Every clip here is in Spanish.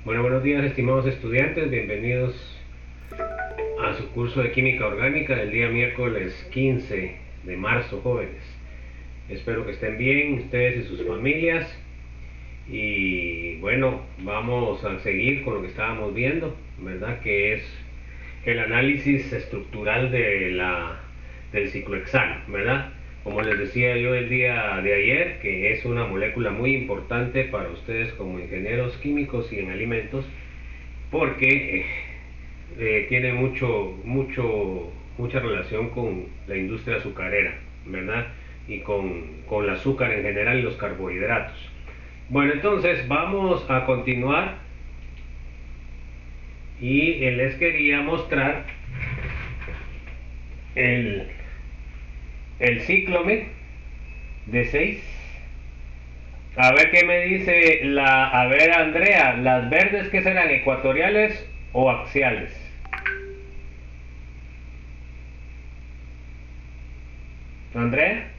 Bueno, buenos días estimados estudiantes, bienvenidos a su curso de Química Orgánica del día miércoles 15 de marzo, jóvenes. Espero que estén bien ustedes y sus familias. Y bueno, vamos a seguir con lo que estábamos viendo, ¿verdad? Que es el análisis estructural del ciclohexano, ¿verdad? Como les decía yo el día de ayer, que es una molécula muy importante para ustedes como ingenieros químicos y en alimentos, porque tiene mucha relación con la industria azucarera, ¿verdad? Y con el azúcar en general y los carbohidratos. Bueno, entonces vamos a continuar y les quería mostrar el, el cíclome de 6. A ver qué me dice a ver, Andrea, las verdes, ¿qué serán, ecuatoriales o axiales? Andrea.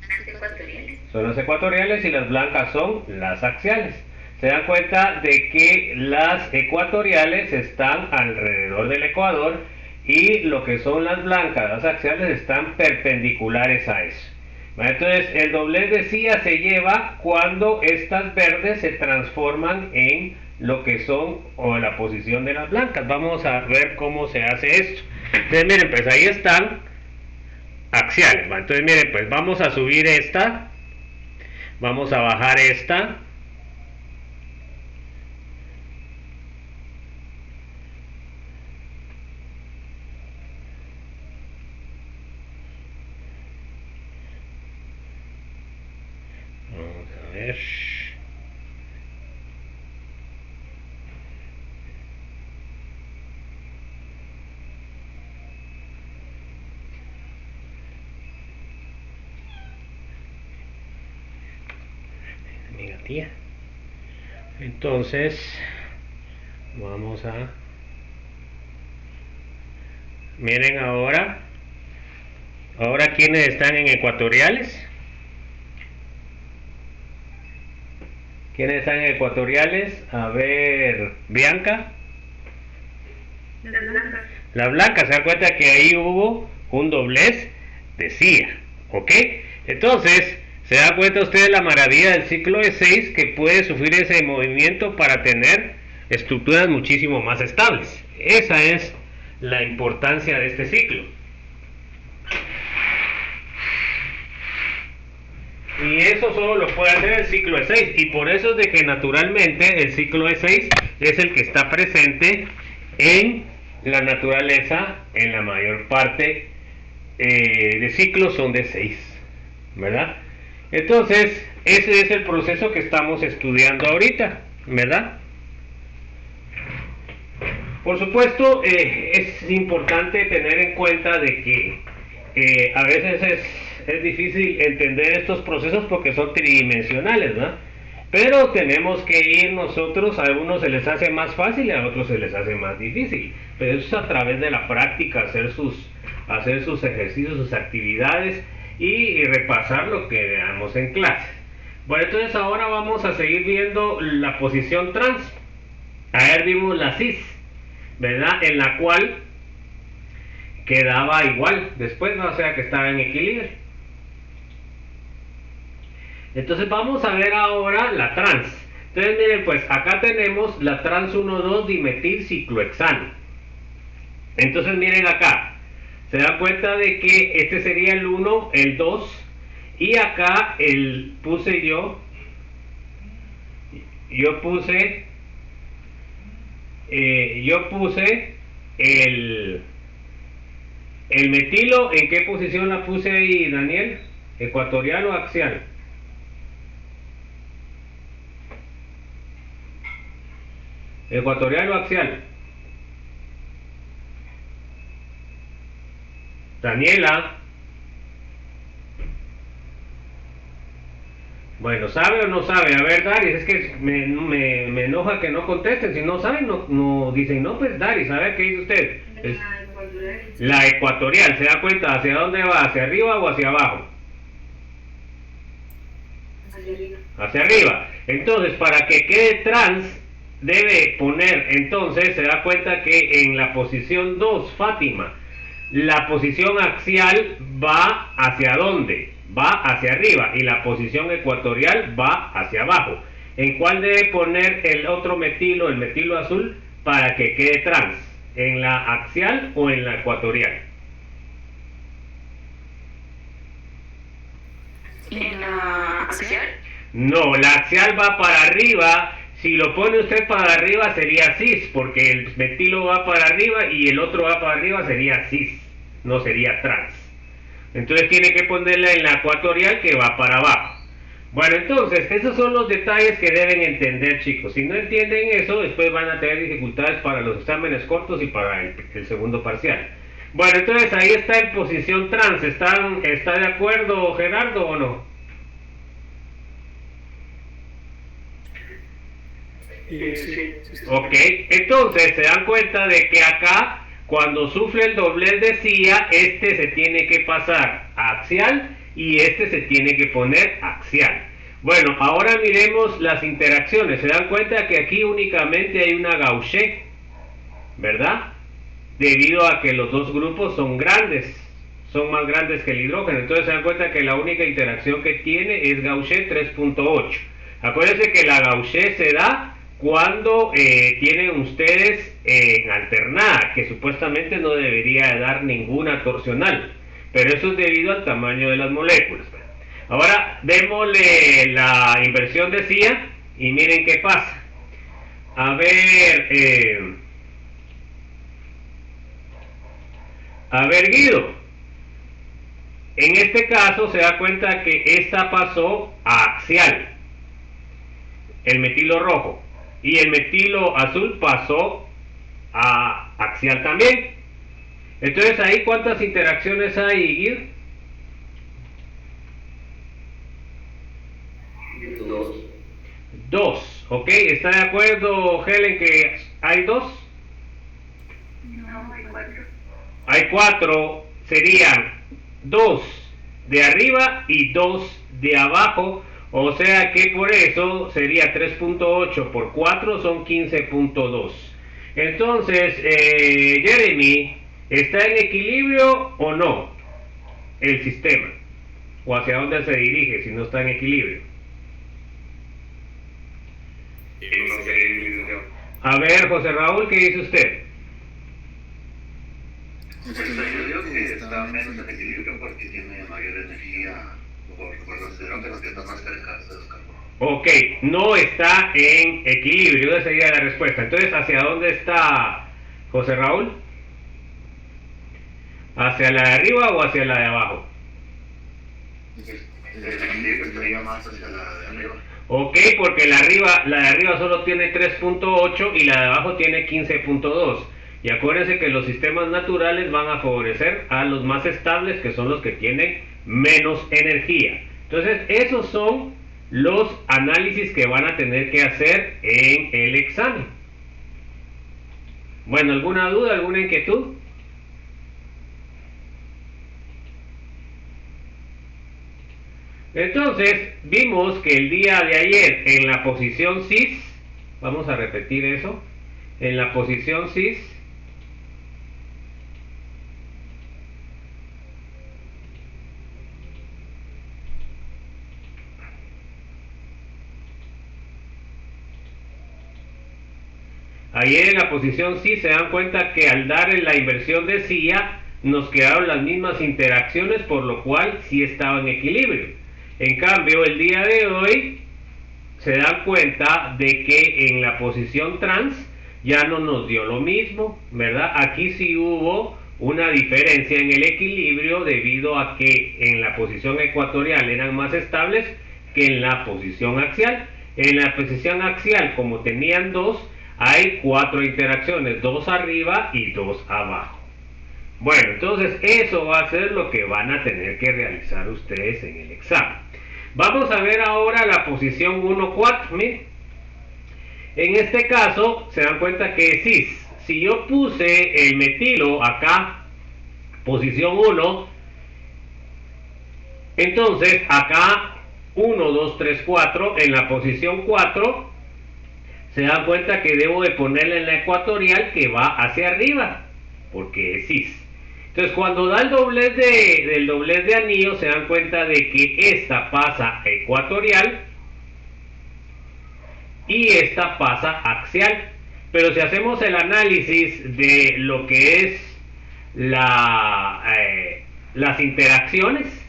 Las ecuatoriales. Son las ecuatoriales y las blancas son las axiales. Se dan cuenta de que las ecuatoriales están alrededor del ecuador y lo que son las blancas, las axiales, están perpendiculares a eso. Entonces el doblez de CIA se lleva cuando estas verdes se transforman en lo que son o la posición de las blancas. Vamos a ver cómo se hace esto. Entonces miren, pues ahí están axiales. Entonces miren, pues vamos a subir esta, vamos a bajar esta, vamos a ver, amiga tía. Entonces vamos a, miren ahora quiénes están en ecuatoriales. ¿Quiénes están en ecuatoriales? A ver, Bianca. Las blancas. La blanca, se da cuenta que ahí hubo un doblez de CIA, ¿ok? Entonces, se da cuenta usted de la maravilla del ciclo de 6 que puede sufrir ese movimiento para tener estructuras muchísimo más estables. Esa es la importancia de este ciclo. Y eso solo lo puede hacer el ciclo de 6. Y por eso es de que naturalmente el ciclo de 6 es el que está presente en la naturaleza. En la mayor parte de ciclos son de 6, ¿verdad? Entonces, ese es el proceso que estamos estudiando ahorita, ¿verdad? Por supuesto, es importante tener en cuenta de que a veces es difícil entender estos procesos porque son tridimensionales, ¿no? Pero tenemos que ir nosotros, a algunos se les hace más fácil y a otros se les hace más difícil. Pero eso es a través de la práctica, hacer sus ejercicios, sus actividades y repasar lo que veamos en clase. Bueno, entonces ahora vamos a seguir viendo la posición trans. Ayer vimos la cis, ¿verdad? En la cual quedaba igual después, ¿no? O sea que estaba en equilibrio. Entonces vamos a ver ahora la trans. Entonces miren, pues acá tenemos la trans 1,2 dimetil ciclohexano. Entonces miren acá, se da cuenta de que este sería el 1, el 2 y acá puse el metilo. ¿En qué posición la puse ahí, Daniel? ¿Ecuatorial o axial? ¿Ecuatorial o axial? Daniela. Bueno, ¿sabe o no sabe? A ver, Daris, es que me enoja que no contesten. Si no saben, no dicen, no, pues Daris, a ver qué dice usted. La ecuatorial, ¿se da cuenta hacia dónde va? ¿Hacia arriba o hacia abajo? Hacia arriba. Hacia arriba. Entonces, para que quede trans, debe poner, entonces se da cuenta que en la posición 2, Fátima, la posición axial va hacia dónde? Va hacia arriba, y la posición ecuatorial va hacia abajo. ¿En cuál debe poner el otro metilo, el metilo azul, para que quede trans? ¿En la axial o en la ecuatorial? ¿En la axial? No, la axial va para arriba. Si lo pone usted para arriba sería cis, porque el metilo va para arriba y el otro va para arriba, sería cis, no sería trans. Entonces tiene que ponerla en la ecuatorial, que va para abajo. Bueno, entonces, esos son los detalles que deben entender, chicos. Si no entienden eso, después van a tener dificultades para los exámenes cortos y para el segundo parcial. Bueno, entonces ahí está en posición trans. ¿Está de acuerdo, Gerardo, o no? Sí. Ok, entonces se dan cuenta de que acá, cuando sufre el doblez de CIA, este se tiene que pasar a axial y este se tiene que poner axial. Bueno, ahora miremos las interacciones. Se dan cuenta que aquí únicamente hay una Gaucher, ¿verdad? Debido a que los dos grupos son grandes, son más grandes que el hidrógeno. Entonces se dan cuenta que la única interacción que tiene es Gaucher 3.8. Acuérdense que la Gaucher se da cuando tienen ustedes alternada, que supuestamente no debería de dar ninguna torsional, pero eso es debido al tamaño de las moléculas. Ahora démosle la inversión de CIA y miren qué pasa. A ver, Guido, en este caso se da cuenta que esta pasó a axial, el metilo rojo, y el metilo azul pasó a axial también. Entonces ahí, ¿cuántas interacciones hay, Guido? 2, ¿ok? ¿Está de acuerdo, Helen, que hay 2? No, hay 4. Hay 4, serían 2 de arriba y 2 de abajo, o sea que por eso sería 3.8 por 4 son 15.2. Entonces, Jeremy, ¿está en equilibrio o no el sistema? ¿O hacia dónde se dirige si no está en equilibrio? A ver, José Raúl, ¿qué dice usted? Yo digo que está menos en equilibrio porque tiene mayor energía por los hidrógenos que están más cerca de los carbonos. Ok, no está en equilibrio, esa sería la respuesta. Entonces, ¿hacia dónde está José Raúl? ¿Hacia la de arriba o hacia la de abajo? El equilibrio estaría más hacia la de arriba. Ok, porque la de arriba solo tiene 3.8 y la de abajo tiene 15.2. Y acuérdense que los sistemas naturales van a favorecer a los más estables, que son los que tienen menos energía. Entonces, esos son los análisis que van a tener que hacer en el examen. Bueno, ¿alguna duda, alguna inquietud? Entonces, vimos que el día de ayer en la posición cis, vamos a repetir eso, en la posición cis, ayer en la posición cis se dan cuenta que al dar en la inversión de CIA nos quedaron las mismas interacciones, por lo cual sí estaba en equilibrio. En cambio, el día de hoy se dan cuenta de que en la posición trans ya no nos dio lo mismo, ¿verdad? Aquí sí hubo una diferencia en el equilibrio debido a que en la posición ecuatorial eran más estables que en la posición axial. En la posición axial, como tenían 2, hay 4 interacciones, 2 arriba y 2 abajo. Bueno, entonces eso va a ser lo que van a tener que realizar ustedes en el examen. Vamos a ver ahora la posición 1,4. Miren, en este caso se dan cuenta que cis. Si yo puse el metilo acá, posición 1, entonces acá 1, 2, 3, 4, en la posición 4 se dan cuenta que debo de ponerla en la ecuatorial que va hacia arriba, porque es cis. Entonces cuando da el del doblez de anillo, se dan cuenta de que esta pasa a ecuatorial y esta pasa axial. Pero si hacemos el análisis de lo que es las interacciones,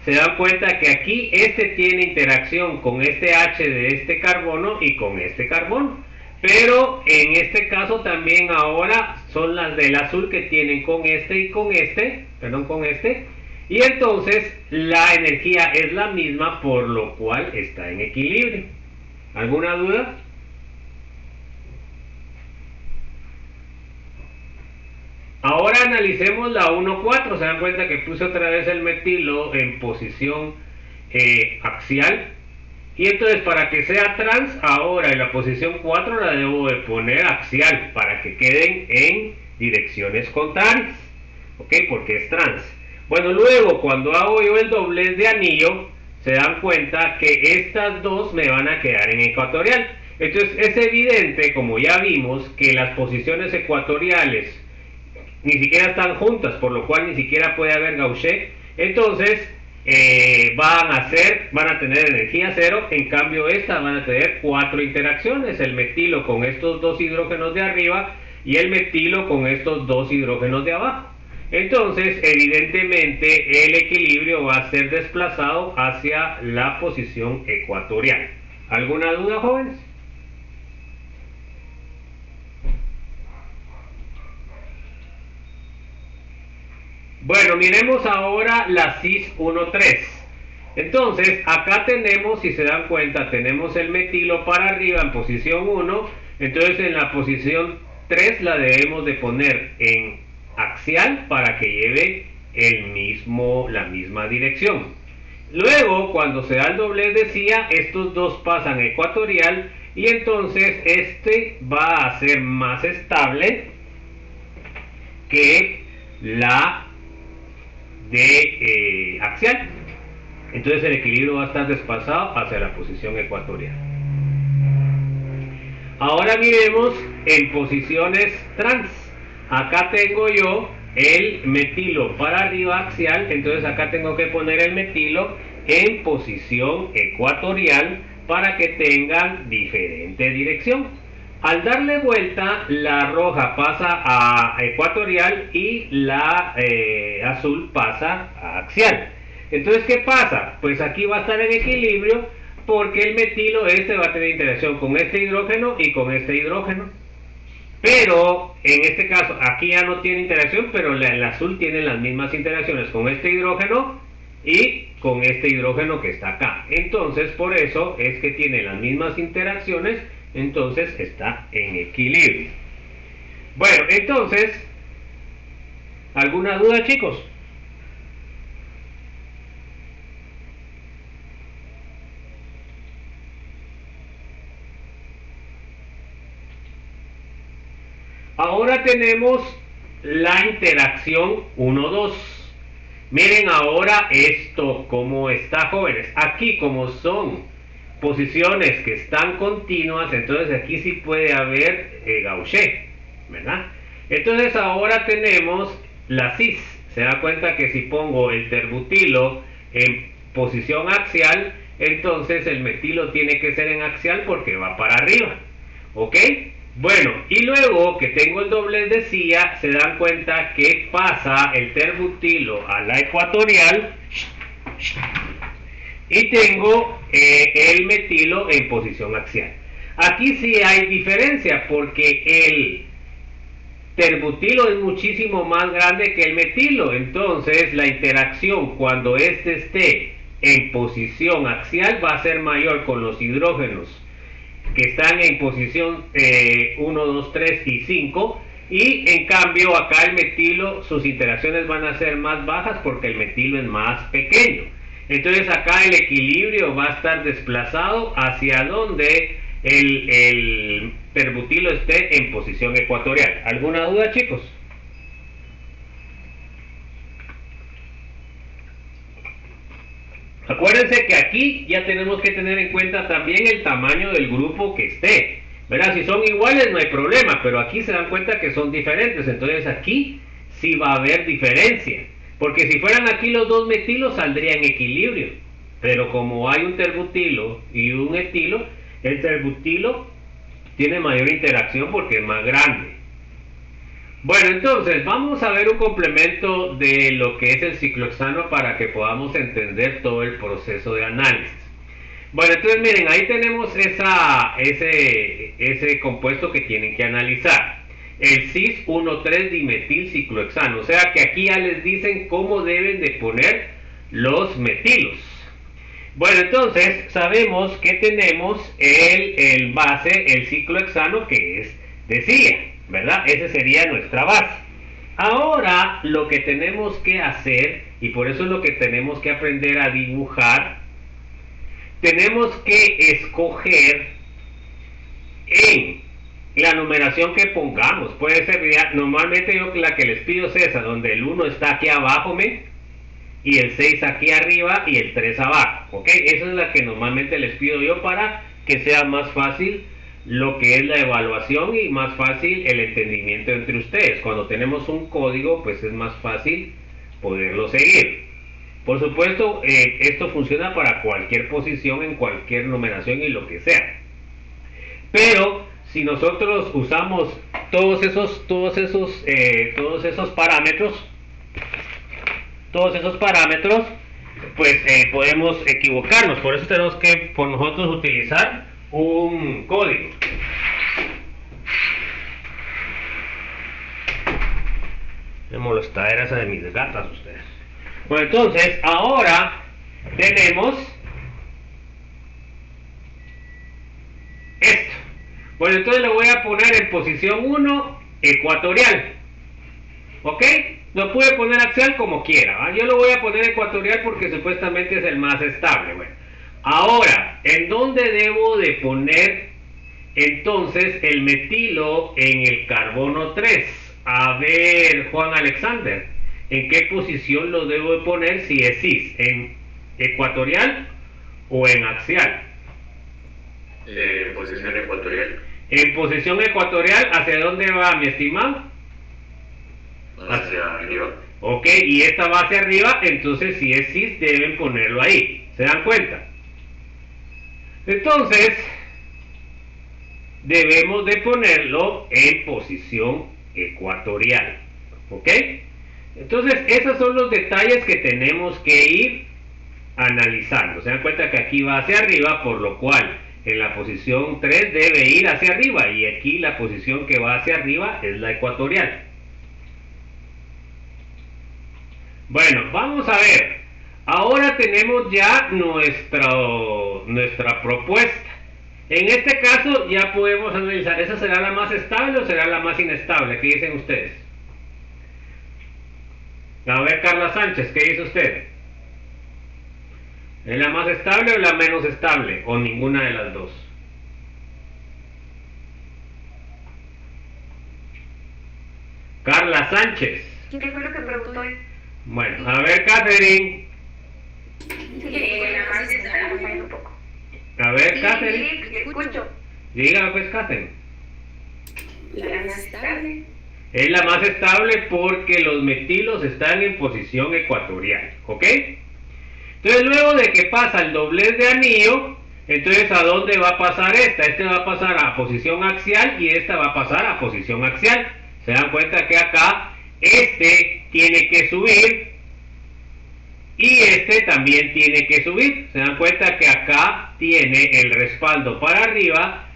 se dan cuenta que aquí este tiene interacción con este H de este carbono y con este carbono. Pero en este caso también ahora son las del azul que tienen con este y con este, perdón, con este. Y entonces la energía es la misma, por lo cual está en equilibrio. ¿Alguna duda? Ahora analicemos la 1,4. Se dan cuenta que puse otra vez el metilo en posición axial. Y entonces para que sea trans, ahora en la posición 4 la debo de poner axial para que queden en direcciones contrarias. ¿Ok? Porque es trans. Bueno, luego cuando hago yo el doblez de anillo, se dan cuenta que estas dos me van a quedar en ecuatorial. Entonces es evidente, como ya vimos, que las posiciones ecuatoriales ni siquiera están juntas, por lo cual ni siquiera puede haber Gaussian. Entonces van a tener energía cero. En cambio estas van a tener 4 interacciones: el metilo con estos 2 hidrógenos de arriba y el metilo con estos 2 hidrógenos de abajo. Entonces evidentemente el equilibrio va a ser desplazado hacia la posición ecuatorial. ¿Alguna duda, jóvenes? Bueno, miremos ahora la cis 1,3. Entonces, acá tenemos, si se dan cuenta, tenemos el metilo para arriba en posición 1. Entonces, en la posición 3 la debemos de poner en axial para que lleve la misma dirección. Luego, cuando se da el doblez de CIA, estos dos pasan a ecuatorial y entonces este va a ser más estable que la de axial. Entonces el equilibrio va a estar desplazado hacia la posición ecuatorial. Ahora miremos en posiciones trans. Acá tengo yo el metilo para arriba axial, entonces acá tengo que poner el metilo en posición ecuatorial para que tengan diferente dirección. Al darle vuelta, la roja pasa a ecuatorial y la azul pasa a axial. Entonces, ¿qué pasa? Pues aquí va a estar en equilibrio porque el metilo va a tener interacción con este hidrógeno y con este hidrógeno. Pero en este caso, aquí ya no tiene interacción, pero el azul tiene las mismas interacciones con este hidrógeno y con este hidrógeno que está acá. Entonces, por eso es que tiene las mismas interacciones. Entonces está en equilibrio. Bueno, entonces, ¿alguna duda, chicos? Ahora tenemos la interacción 1,2. Miren ahora esto cómo está, jóvenes. Aquí, como son posiciones que están continuas, entonces aquí sí puede haber Gaussian, ¿verdad? Entonces ahora tenemos la cis. Se da cuenta que si pongo el terbutilo en posición axial, entonces el metilo tiene que ser en axial porque va para arriba. ¿Ok? Bueno, y luego que tengo el doblez de CIA, se dan cuenta que pasa el terbutilo a la ecuatorial y tengo el metilo en posición axial. Aquí sí hay diferencia porque el terbutilo es muchísimo más grande que el metilo. Entonces la interacción cuando este esté en posición axial va a ser mayor con los hidrógenos que están en posición 1, 2, 3 y 5. Y en cambio acá el metilo, sus interacciones van a ser más bajas porque el metilo es más pequeño. Entonces acá el equilibrio va a estar desplazado hacia donde el terbutilo esté en posición ecuatorial. ¿Alguna duda, chicos? Acuérdense que aquí ya tenemos que tener en cuenta también el tamaño del grupo que esté. ¿verdad? Si son iguales no hay problema, pero aquí se dan cuenta que son diferentes, entonces aquí sí va a haber diferencia, porque si fueran aquí los dos metilos saldría en equilibrio, pero como hay un terbutilo y un etilo, el terbutilo tiene mayor interacción porque es más grande. Bueno, entonces vamos a ver un complemento de lo que es el ciclohexano para que podamos entender todo el proceso de análisis. Bueno, entonces miren, ahí tenemos ese compuesto que tienen que analizar. El cis 1,3-dimetil ciclohexano. O sea que aquí ya les dicen cómo deben de poner los metilos. Bueno, entonces sabemos que tenemos el base, el ciclohexano, que es de CIA, ¿verdad? Esa sería nuestra base. Ahora lo que tenemos que hacer, y por eso es lo que tenemos que aprender a dibujar, tenemos que escoger en la numeración que pongamos. Puede ser, normalmente yo la que les pido es esa, donde el 1 está aquí abajo, y el 6 aquí arriba y el 3 abajo, ¿ok? Esa es la que normalmente les pido yo para que sea más fácil lo que es la evaluación y más fácil el entendimiento entre ustedes. Cuando tenemos un código, pues es más fácil poderlo seguir. Por supuesto, esto funciona para cualquier posición, en cualquier numeración y lo que sea. Pero si nosotros usamos todos esos parámetros, pues podemos equivocarnos. Por eso tenemos que por nosotros utilizar un código. Me molestará esa de mis gatas ustedes. Bueno, entonces ahora tenemos esto. Bueno, entonces le voy a poner en posición 1 ecuatorial, ¿ok? Lo puede poner axial como quiera, ¿va? Yo lo voy a poner ecuatorial porque supuestamente es el más estable. Bueno, ahora, ¿en dónde debo de poner entonces el metilo en el carbono 3? A ver, Juan Alexander, ¿en qué posición lo debo de poner si es cis? ¿En ecuatorial o en axial? Posición ecuatorial. En posición ecuatorial, ¿hacia dónde va, mi estimado? Hacia arriba. Ok, y esta va hacia arriba, entonces si es cis deben ponerlo ahí. ¿Se dan cuenta? Entonces, debemos de ponerlo en posición ecuatorial. ¿Ok? Entonces, esos son los detalles que tenemos que ir analizando. Se dan cuenta que aquí va hacia arriba, por lo cual en la posición 3 debe ir hacia arriba, y aquí la posición que va hacia arriba es la ecuatorial. Bueno, vamos a ver. Ahora tenemos ya nuestra propuesta. En este caso ya podemos analizar, ¿esa será la más estable o será la más inestable? ¿Qué dicen ustedes? A ver, Carla Sánchez, ¿qué dice usted? ¿Es la más estable o la menos estable? ¿O ninguna de las dos? Carla Sánchez. ¿Qué fue lo que preguntó? Bueno, a ver, Catherine. La más estable un poco. A ver, Sí, Catherine. sí, te escucho. Dígame pues, Catherine. La más estable. Es la más estable porque los metilos están en posición ecuatorial, ¿ok? Entonces luego de que pasa el doblez de anillo, entonces ¿a dónde va a pasar esta? Este va a pasar a posición axial y esta va a pasar a posición axial. Se dan cuenta que acá este tiene que subir y este también tiene que subir. Se dan cuenta que acá tiene el respaldo para arriba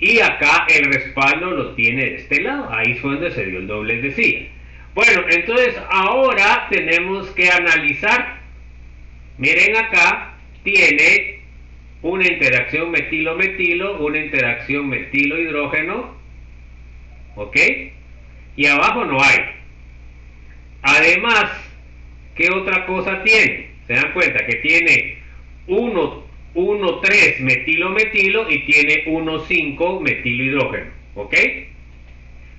y acá el respaldo lo tiene de este lado. Ahí fue donde se dio el doblez de silla. Bueno, entonces ahora tenemos que analizar. Miren acá, tiene una interacción metilo-metilo, una interacción metilo-hidrógeno, ¿ok? Y abajo no hay. Además, ¿qué otra cosa tiene? Se dan cuenta que tiene 1,3 metilo-metilo y tiene 1,5 metilo-hidrógeno, ¿ok?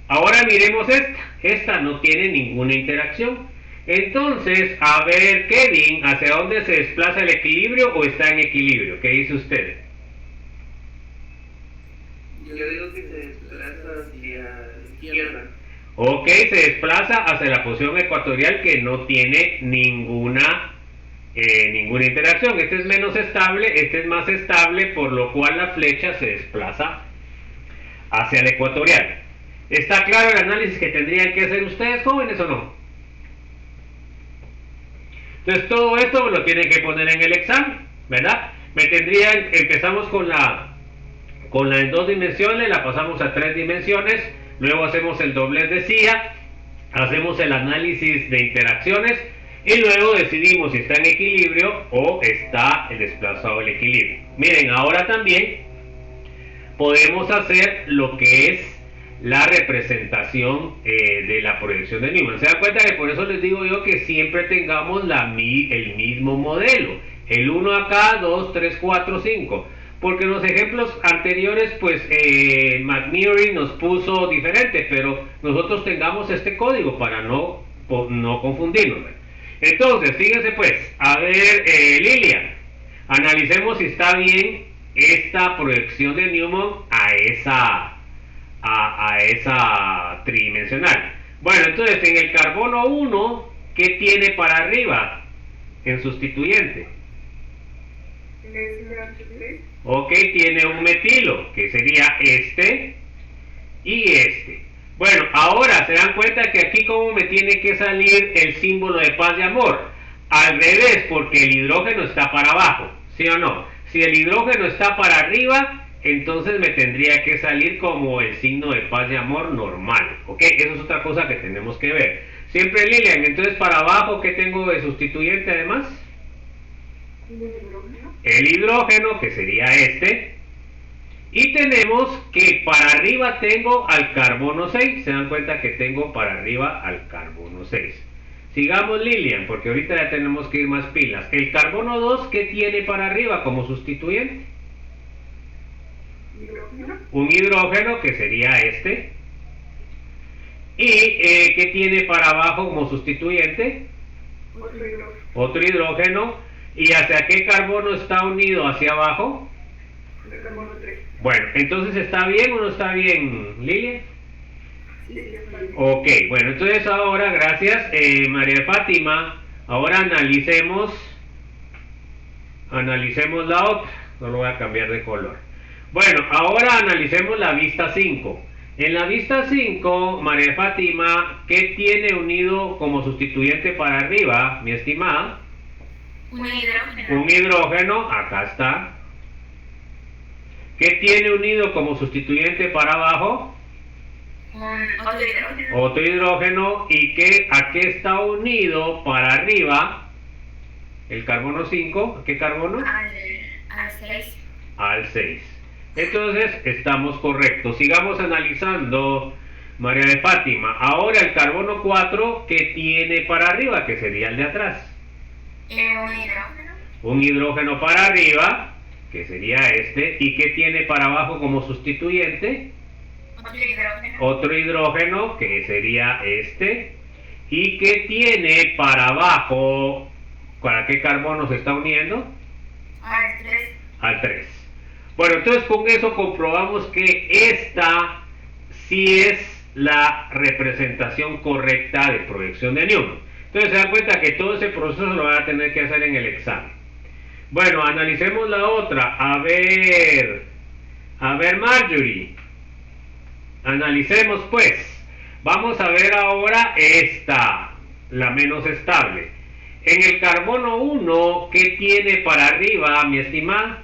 Ahora miremos esta. Esta no tiene ninguna interacción. Entonces, a ver, Kevin, ¿hacia dónde se desplaza el equilibrio o está en equilibrio? ¿Qué dice usted? Yo digo que se desplaza hacia la izquierda. Ok, se desplaza hacia la posición ecuatorial que no tiene ninguna interacción. Este es menos estable, este es más estable, por lo cual la flecha se desplaza hacia la ecuatorial. ¿Está claro el análisis que tendrían que hacer ustedes, jóvenes, o no? Entonces todo esto lo tienen que poner en el examen, ¿verdad? Empezamos con la en 2 dimensiones, la pasamos a 3 dimensiones, luego hacemos el doblez de Cia, hacemos el análisis de interacciones y luego decidimos si está en equilibrio o está desplazado el equilibrio. Miren, ahora también podemos hacer lo que es la representación de la proyección de Newman. Se dan cuenta que por eso les digo yo que siempre tengamos el mismo modelo, el 1 acá, 2, 3, 4, 5, porque en los ejemplos anteriores pues McNeary nos puso diferente, pero nosotros tengamos este código para no confundirnos. Entonces, fíjense pues, a ver, Lilian, analicemos si está bien esta proyección de Newman a esa tridimensional. Bueno, entonces en el carbono 1, ¿qué tiene para arriba en sustituyente? Ok, tiene un metilo, que sería este y este. Bueno, ahora se dan cuenta que aquí como me tiene que salir el símbolo de paz y amor. Al revés, porque el hidrógeno está para abajo, ¿sí o no? Si el hidrógeno está para arriba, entonces me tendría que salir como el signo de paz y amor normal, ¿ok? Eso es otra cosa que tenemos que ver. Siempre Lilian, entonces para abajo, ¿qué tengo de sustituyente además? El hidrógeno, que sería este. Y tenemos que para arriba tengo al carbono 6. Se dan cuenta que tengo para arriba al carbono 6. Sigamos Lilian, porque ahorita ya tenemos que ir más pilas. El carbono 2, ¿qué tiene para arriba como sustituyente? Un hidrógeno, que sería este. ¿Y qué tiene para abajo como sustituyente? Otro hidrógeno. ¿Y hacia qué carbono está unido hacia abajo? El carbono 3. Bueno, entonces ¿está bien o no está bien, Lilian? Sí, está bien. Ok, bueno, entonces ahora, gracias, María Fátima, ahora analicemos la otra. Solo voy a cambiar de color. Bueno, ahora analicemos la vista 5. En la vista 5, María Fátima, ¿qué tiene unido como sustituyente para arriba, mi estimada? Un hidrógeno. Un hidrógeno, acá está. ¿Qué tiene unido como sustituyente para abajo? Otro hidrógeno. Otro hidrógeno. ¿Y a qué está unido para arriba? El carbono 5. ¿A qué carbono? Al 6. Al 6. Entonces estamos correctos. Sigamos analizando, María de Fátima. Ahora el carbono 4, ¿qué tiene para arriba? Que sería el de atrás. Un hidrógeno. Un hidrógeno para arriba, que sería este. ¿Y qué tiene para abajo como sustituyente? Otro hidrógeno. Otro hidrógeno, que sería este. ¿Y qué tiene para abajo? ¿Para qué carbono se está uniendo? Al 3. Al 3. Bueno, entonces con eso comprobamos que esta sí es la representación correcta de proyección de Newman. Entonces se dan cuenta que todo ese proceso lo van a tener que hacer en el examen. Bueno, analicemos la otra. A ver Marjorie. Analicemos pues. Vamos a ver ahora esta, la menos estable. En el carbono 1, ¿qué tiene para arriba, mi estimada?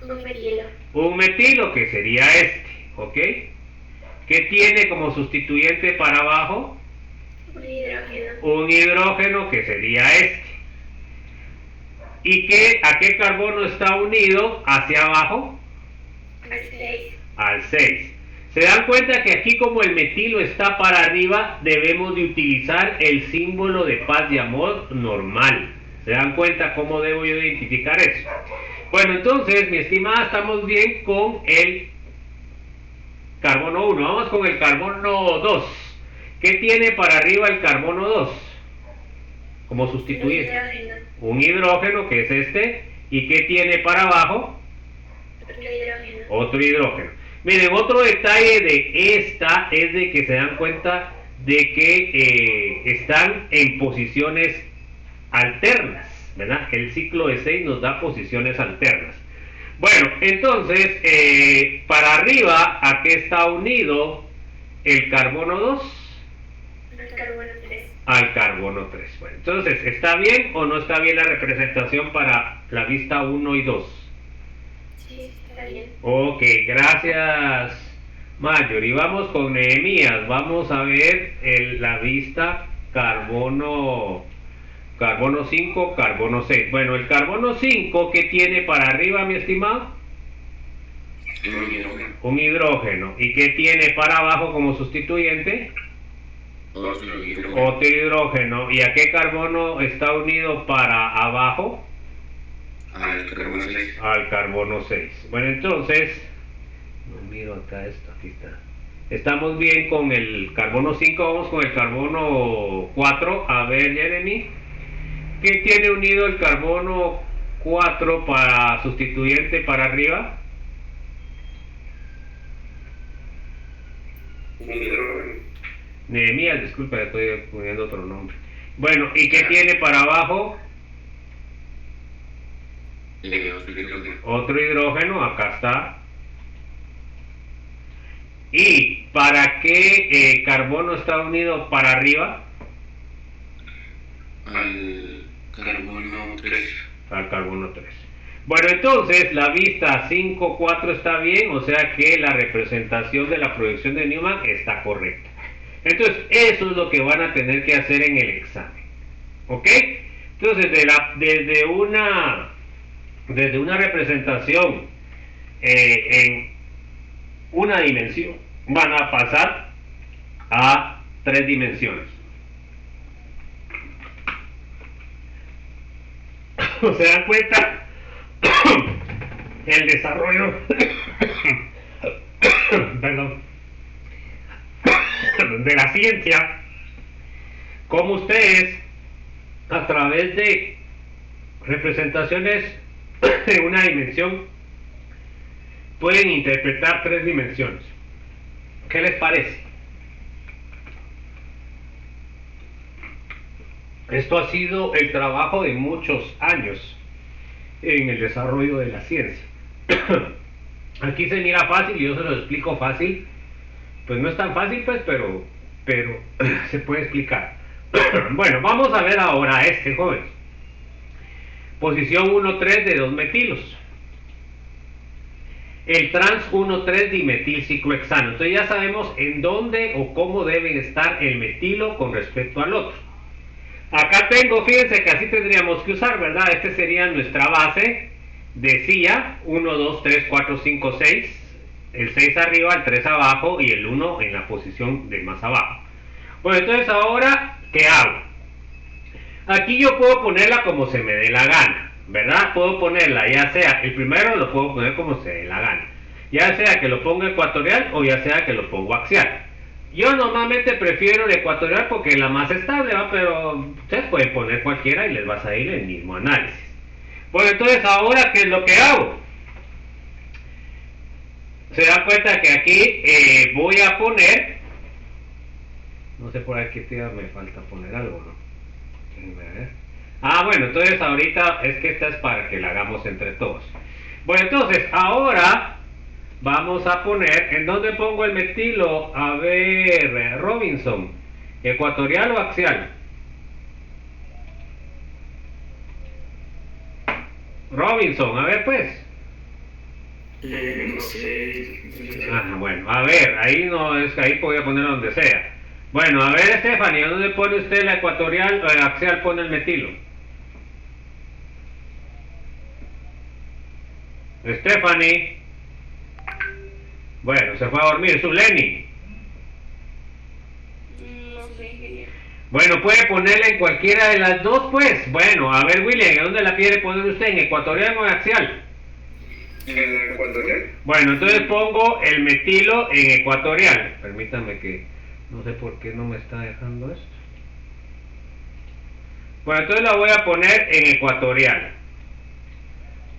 Un metilo. Un metilo, que sería este, ¿ok? ¿Qué tiene como sustituyente para abajo? Un hidrógeno. Un hidrógeno, que sería este. ¿Y a qué carbono está unido hacia abajo? Al 6. Al 6. Se dan cuenta que aquí, como el metilo está para arriba, debemos de utilizar el símbolo de paz y amor normal. ¿Se dan cuenta cómo debo yo identificar eso? Bueno, entonces, mi estimada, estamos bien con el carbono 1. Vamos con el carbono 2. ¿Qué tiene para arriba el carbono 2? Como sustituyente. Un hidrógeno, que es este. ¿Y qué tiene para abajo? Otro hidrógeno. Miren, otro detalle de esta es de que se dan cuenta de que están en posiciones alternas, ¿verdad? Que el ciclo de 6 nos da posiciones alternas. Bueno, entonces, para arriba, ¿a qué está unido el carbono 2? Al carbono 3. Bueno, entonces, ¿está bien o no está bien la representación para la vista 1 y 2? Sí, está bien. Ok, gracias, Marjorie. Vamos con Nehemías. Vamos a ver la vista carbono 5, carbono 6. Bueno, el carbono 5, ¿qué tiene para arriba, mi estimado? Un hidrógeno. ¿Y qué tiene para abajo como sustituyente? Otro hidrógeno. ¿Y a qué carbono está unido para abajo? Al carbono 6. Al carbono 6. Bueno, entonces, no miro acá esto, aquí está. Estamos bien con el carbono 5, vamos con el carbono 4. A ver, Jeremy, ¿qué tiene unido el carbono 4 para sustituyente para arriba? Nehemías, disculpa, estoy poniendo otro nombre. Bueno, ¿y qué tiene para abajo? Otro hidrógeno, acá está. ¿Y para qué carbono está unido para arriba? Al carbono 3. Al carbono 3. Bueno, entonces la vista 5, 4 está bien, o sea que la representación de la proyección de Newman está correcta. Entonces, eso es lo que van a tener que hacer en el examen. ¿Ok? Entonces, desde una representación en una dimensión, van a pasar a 3 dimensiones. ¿Se dan cuenta? El desarrollo perdón, de la ciencia, como ustedes a través de representaciones de una dimensión pueden interpretar 3 dimensiones. ¿Qué les parece? Esto ha sido el trabajo de muchos años en el desarrollo de la ciencia. Aquí se mira fácil y yo se lo explico fácil. Pues no es tan fácil, pues, pero se puede explicar. Bueno, vamos a ver ahora a este joven. Posición 1,3 de 2 metilos. El trans 1,3 dimetil ciclohexano. Entonces ya sabemos en dónde o cómo deben estar el metilo con respecto al otro. Acá tengo, fíjense que así tendríamos que usar, ¿verdad? Este sería nuestra base. Decía 1, 2, 3, 4, 5, 6. El 6 arriba, el 3 abajo y el 1 en la posición de más abajo. Bueno, entonces ahora, ¿qué hago? Aquí yo puedo ponerla como se me dé la gana, ¿verdad? Puedo ponerla, ya sea, el primero lo puedo poner como se dé la gana. Ya sea que lo ponga ecuatorial o ya sea que lo pongo axial. Yo normalmente prefiero el ecuatorial porque es la más estable, ¿va? Pero ustedes pueden poner cualquiera y les va a salir el mismo análisis. Bueno, entonces ahora, ¿qué es lo que hago? Se dan cuenta que aquí voy a poner, no sé por aquí me falta poner algo, ¿no? Déjenme ver. Ah, bueno, entonces ahorita es que esta es para que la hagamos entre todos. Bueno, entonces ahora vamos a poner, ¿en dónde pongo el metilo? A ver, Robinson, ¿ecuatorial o axial? Robinson, a ver pues. No sé. Ah, bueno, a ver, ahí no es, ahí podría poner donde sea. Bueno, a ver, Stephanie, ¿dónde pone usted la ecuatorial o el axial pone el metilo? Stephanie. Bueno, se fue a dormir. Zuleni. No sé. Bueno, puede ponerla en cualquiera de las dos, pues. Bueno, a ver, William, ¿dónde la quiere poner usted? ¿En ecuatorial o en axial? ¿En la ecuatorial? Bueno, entonces pongo el metilo en ecuatorial. Permítame que no sé por qué no me está dejando esto. Bueno, entonces la voy a poner en ecuatorial.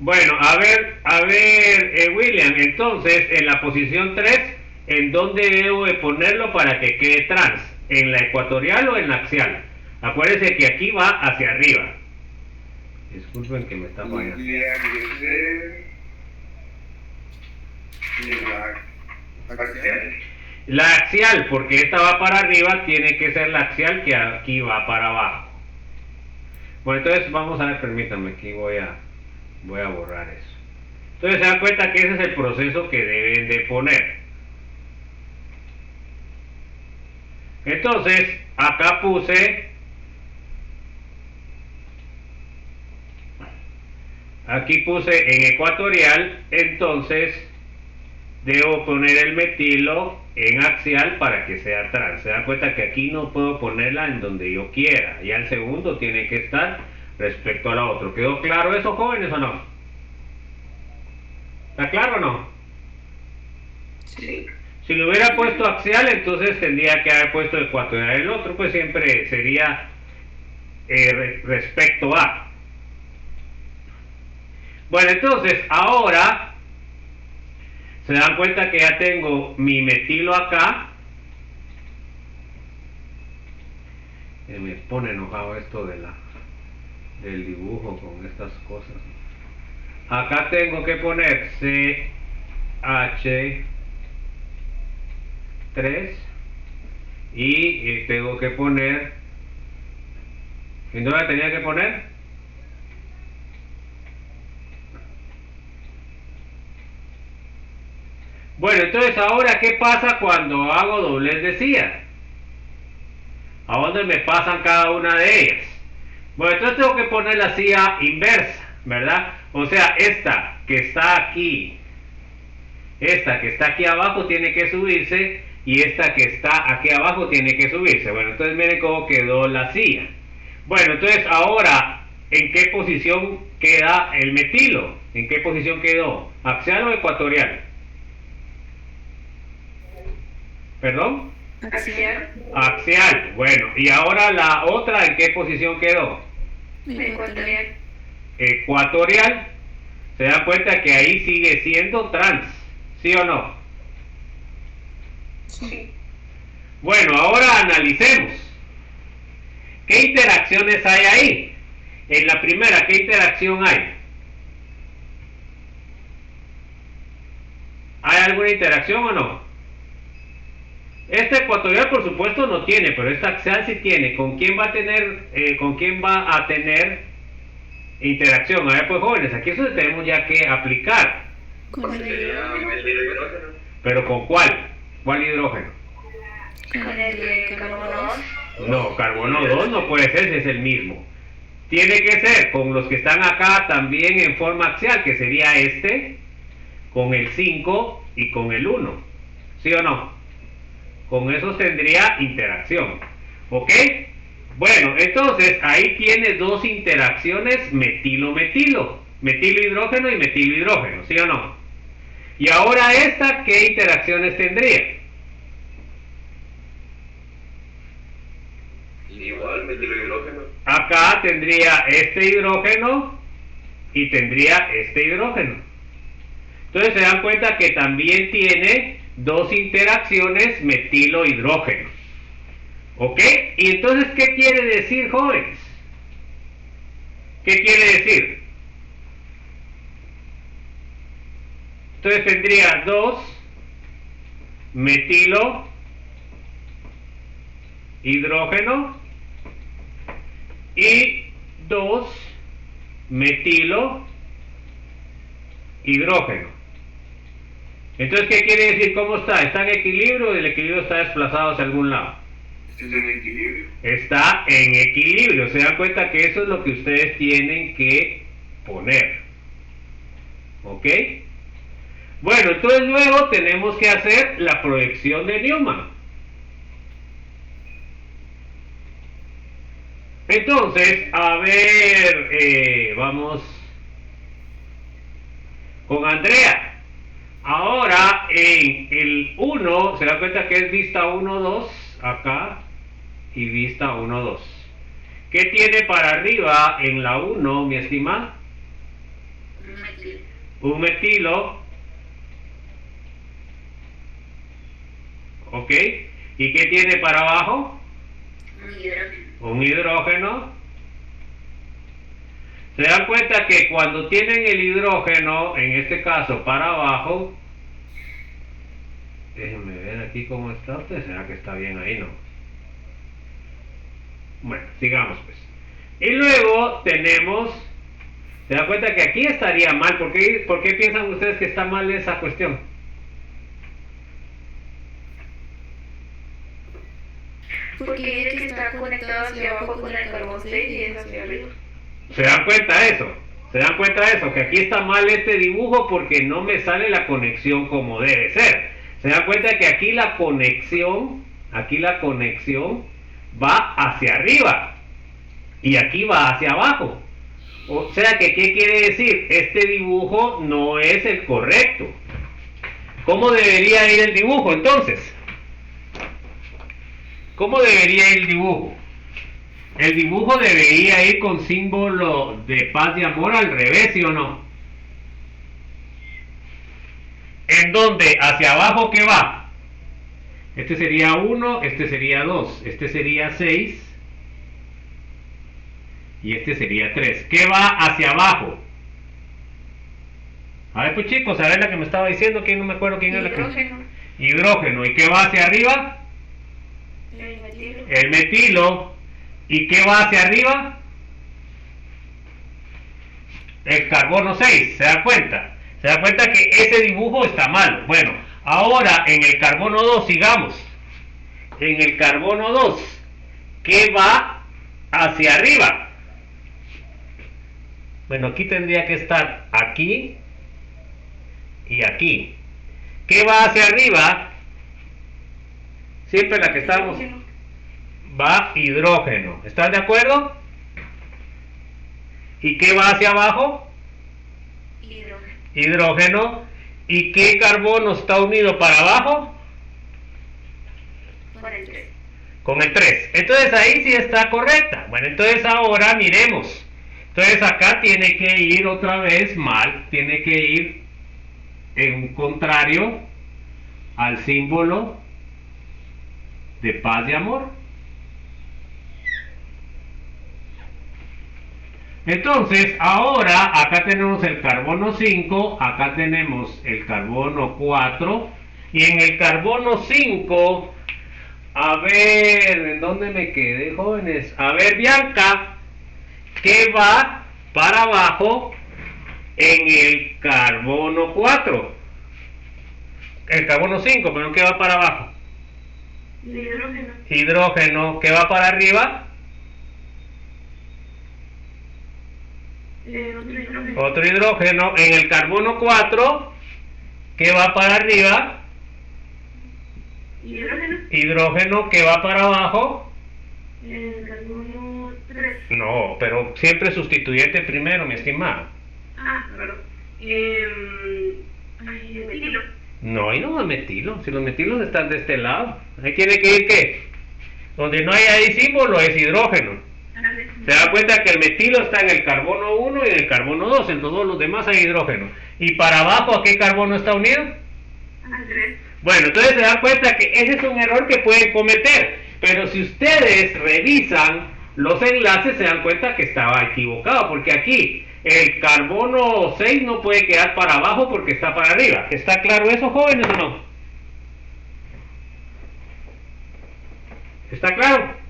Bueno, a ver, William, entonces, en la posición 3, ¿en dónde debo de ponerlo para que quede trans? ¿En la ecuatorial o en la axial? Acuérdense que aquí va hacia arriba. Disculpen que me está fallando. La axial, porque esta va para arriba, tiene que ser la axial que aquí va para abajo. Bueno, entonces vamos a ver, permítanme, aquí voy a borrar eso. Entonces se dan cuenta que ese es el proceso que deben de poner. Entonces, acá aquí puse en ecuatorial, entonces debo poner el metilo en axial para que sea trans. Se dan cuenta que aquí no puedo ponerla en donde yo quiera. Ya el segundo tiene que estar respecto a la otra. ¿Quedó claro eso, jóvenes, o no? ¿Está claro o no? Sí. Si lo hubiera puesto axial, entonces tendría que haber puesto ecuatorial. El otro pues siempre sería respecto a. Bueno, entonces ahora se dan cuenta que ya tengo mi metilo acá. Me pone enojado esto del dibujo con estas cosas. Acá tengo que poner CH3 y tengo que poner, ¿en dónde tenía que poner? Bueno, entonces ahora, ¿qué pasa cuando hago doblez de CIA? ¿A dónde me pasan cada una de ellas? Bueno, entonces tengo que poner la CIA inversa, ¿verdad? O sea, esta que está aquí abajo tiene que subirse y esta que está aquí abajo tiene que subirse. Bueno, entonces miren cómo quedó la CIA. Bueno, entonces ahora, ¿en qué posición queda el metilo? ¿En qué posición quedó? ¿Axial o ecuatorial? ¿Perdón? Axial. Axial. Bueno, y ahora la otra, ¿en qué posición quedó? Ecuatorial. Ecuatorial. Se dan cuenta que ahí sigue siendo trans, ¿sí o no? Sí. Bueno, ahora analicemos. ¿Qué interacciones hay ahí? En la primera, ¿qué interacción hay? ¿Hay alguna interacción o no? Esta ecuatorial por supuesto no tiene, pero esta axial sí tiene. ¿Con quién va a tener interacción? A ver, pues jóvenes, aquí eso tenemos ya que aplicar. Con el hidrógeno. ¿Pero con cuál? ¿Cuál hidrógeno? Con el de carbono 2. No, carbono 2 no puede ser, ese es el mismo. Tiene que ser con los que están acá también en forma axial, que sería este, con el 5 y con el 1. ¿Sí o no? Con esos tendría interacción. ¿Ok? Bueno, entonces ahí tiene dos interacciones metilo-metilo. Metilo hidrógeno y metilo hidrógeno. ¿Sí o no? Y ahora esta, ¿qué interacciones tendría? Igual, metilo hidrógeno. Acá tendría este hidrógeno y tendría este hidrógeno. Entonces se dan cuenta que también tiene dos interacciones metilo-hidrógeno. ¿Ok? Y entonces, ¿qué quiere decir, jóvenes? ¿Qué quiere decir? Entonces tendría 2 metilo hidrógeno y 2 metilo hidrógeno. Entonces, ¿qué quiere decir? ¿Cómo está? ¿Está en equilibrio o el equilibrio está desplazado hacia algún lado? Está en equilibrio. Está en equilibrio. Se dan cuenta que eso es lo que ustedes tienen que poner. ¿Ok? Bueno, entonces luego tenemos que hacer la proyección de Newman. Entonces, a ver, vamos con Andrea. Ahora, en el 1, se da cuenta que es vista 1, 2, acá, y vista 1, 2. ¿Qué tiene para arriba en la 1, mi estimada? un metilo, ¿ok? ¿Y qué tiene para abajo? Un hidrógeno. Un hidrógeno. Se dan cuenta que cuando tienen el hidrógeno, en este caso para abajo, déjenme ver aquí cómo está usted, será que está bien ahí, ¿no? Bueno, sigamos pues. Y luego tenemos, se dan cuenta que aquí estaría mal. ¿Por qué piensan ustedes que está mal esa cuestión? Porque es que está conectado hacia abajo con el carbón 6 y es hacia arriba. ¿Se dan cuenta de eso? ¿Se dan cuenta de eso? Que aquí está mal este dibujo porque no me sale la conexión como debe ser. ¿Se dan cuenta que aquí la conexión va hacia arriba y aquí va hacia abajo? O sea que, ¿qué quiere decir? Este dibujo no es el correcto. ¿Cómo debería ir el dibujo entonces? ¿Cómo debería ir el dibujo? El dibujo debería ir con símbolo de paz y amor al revés, ¿sí o no? ¿En dónde? ¿Hacia abajo qué va? Este sería 1, este sería 2, este sería 6 y este sería 3. ¿Qué va hacia abajo? A ver pues chicos, a ver la que me estaba diciendo, que no me acuerdo quién es la que... Hidrógeno. Hidrógeno. ¿Y qué va hacia arriba? El metilo. El metilo. ¿Y qué va hacia arriba? El carbono 6, ¿se da cuenta? ¿Se da cuenta que ese dibujo está mal? Bueno, ahora en el carbono 2, sigamos. En el carbono 2, ¿qué va hacia arriba? Bueno, aquí tendría que estar aquí y aquí. ¿Qué va hacia arriba? Siempre la que estábamos... Va hidrógeno. ¿Están de acuerdo? ¿Y qué va hacia abajo? Hidrógeno. Hidrógeno. ¿Y qué carbono está unido para abajo? Con el 3. Con el 3. Entonces ahí sí está correcta. Bueno, entonces ahora miremos. Entonces acá tiene que ir otra vez mal. Tiene que ir en contrario al símbolo de paz y amor. Entonces, ahora acá tenemos el carbono 5, acá tenemos el carbono 4, y en el carbono 5, a ver, ¿en dónde me quedé, jóvenes? A ver, Bianca, ¿qué va para abajo en el carbono 4? El carbono 5, pero ¿qué va para abajo? Hidrógeno. Hidrógeno, ¿qué va para arriba? Otro hidrógeno. Otro hidrógeno. En el carbono 4, ¿qué va para arriba? Hidrógeno. Hidrógeno, ¿qué va para abajo? El carbono 3. No, pero siempre sustituyente primero, mi estimada. Perdón. El metilo. No, ahí no va metilo. Si los metilos están de este lado. Ahí tiene que ir, ¿qué? Donde no hay ahí símbolo es hidrógeno. Se da cuenta que el metilo está en el carbono 1 y en el carbono 2, en todos los demás hay hidrógeno. ¿Y para abajo a qué carbono está unido? Al 3. Bueno, entonces se dan cuenta que ese es un error que pueden cometer. Pero si ustedes revisan los enlaces, se dan cuenta que estaba equivocado. Porque aquí el carbono 6 no puede quedar para abajo porque está para arriba. ¿Está claro eso, jóvenes, o no? ¿Está claro?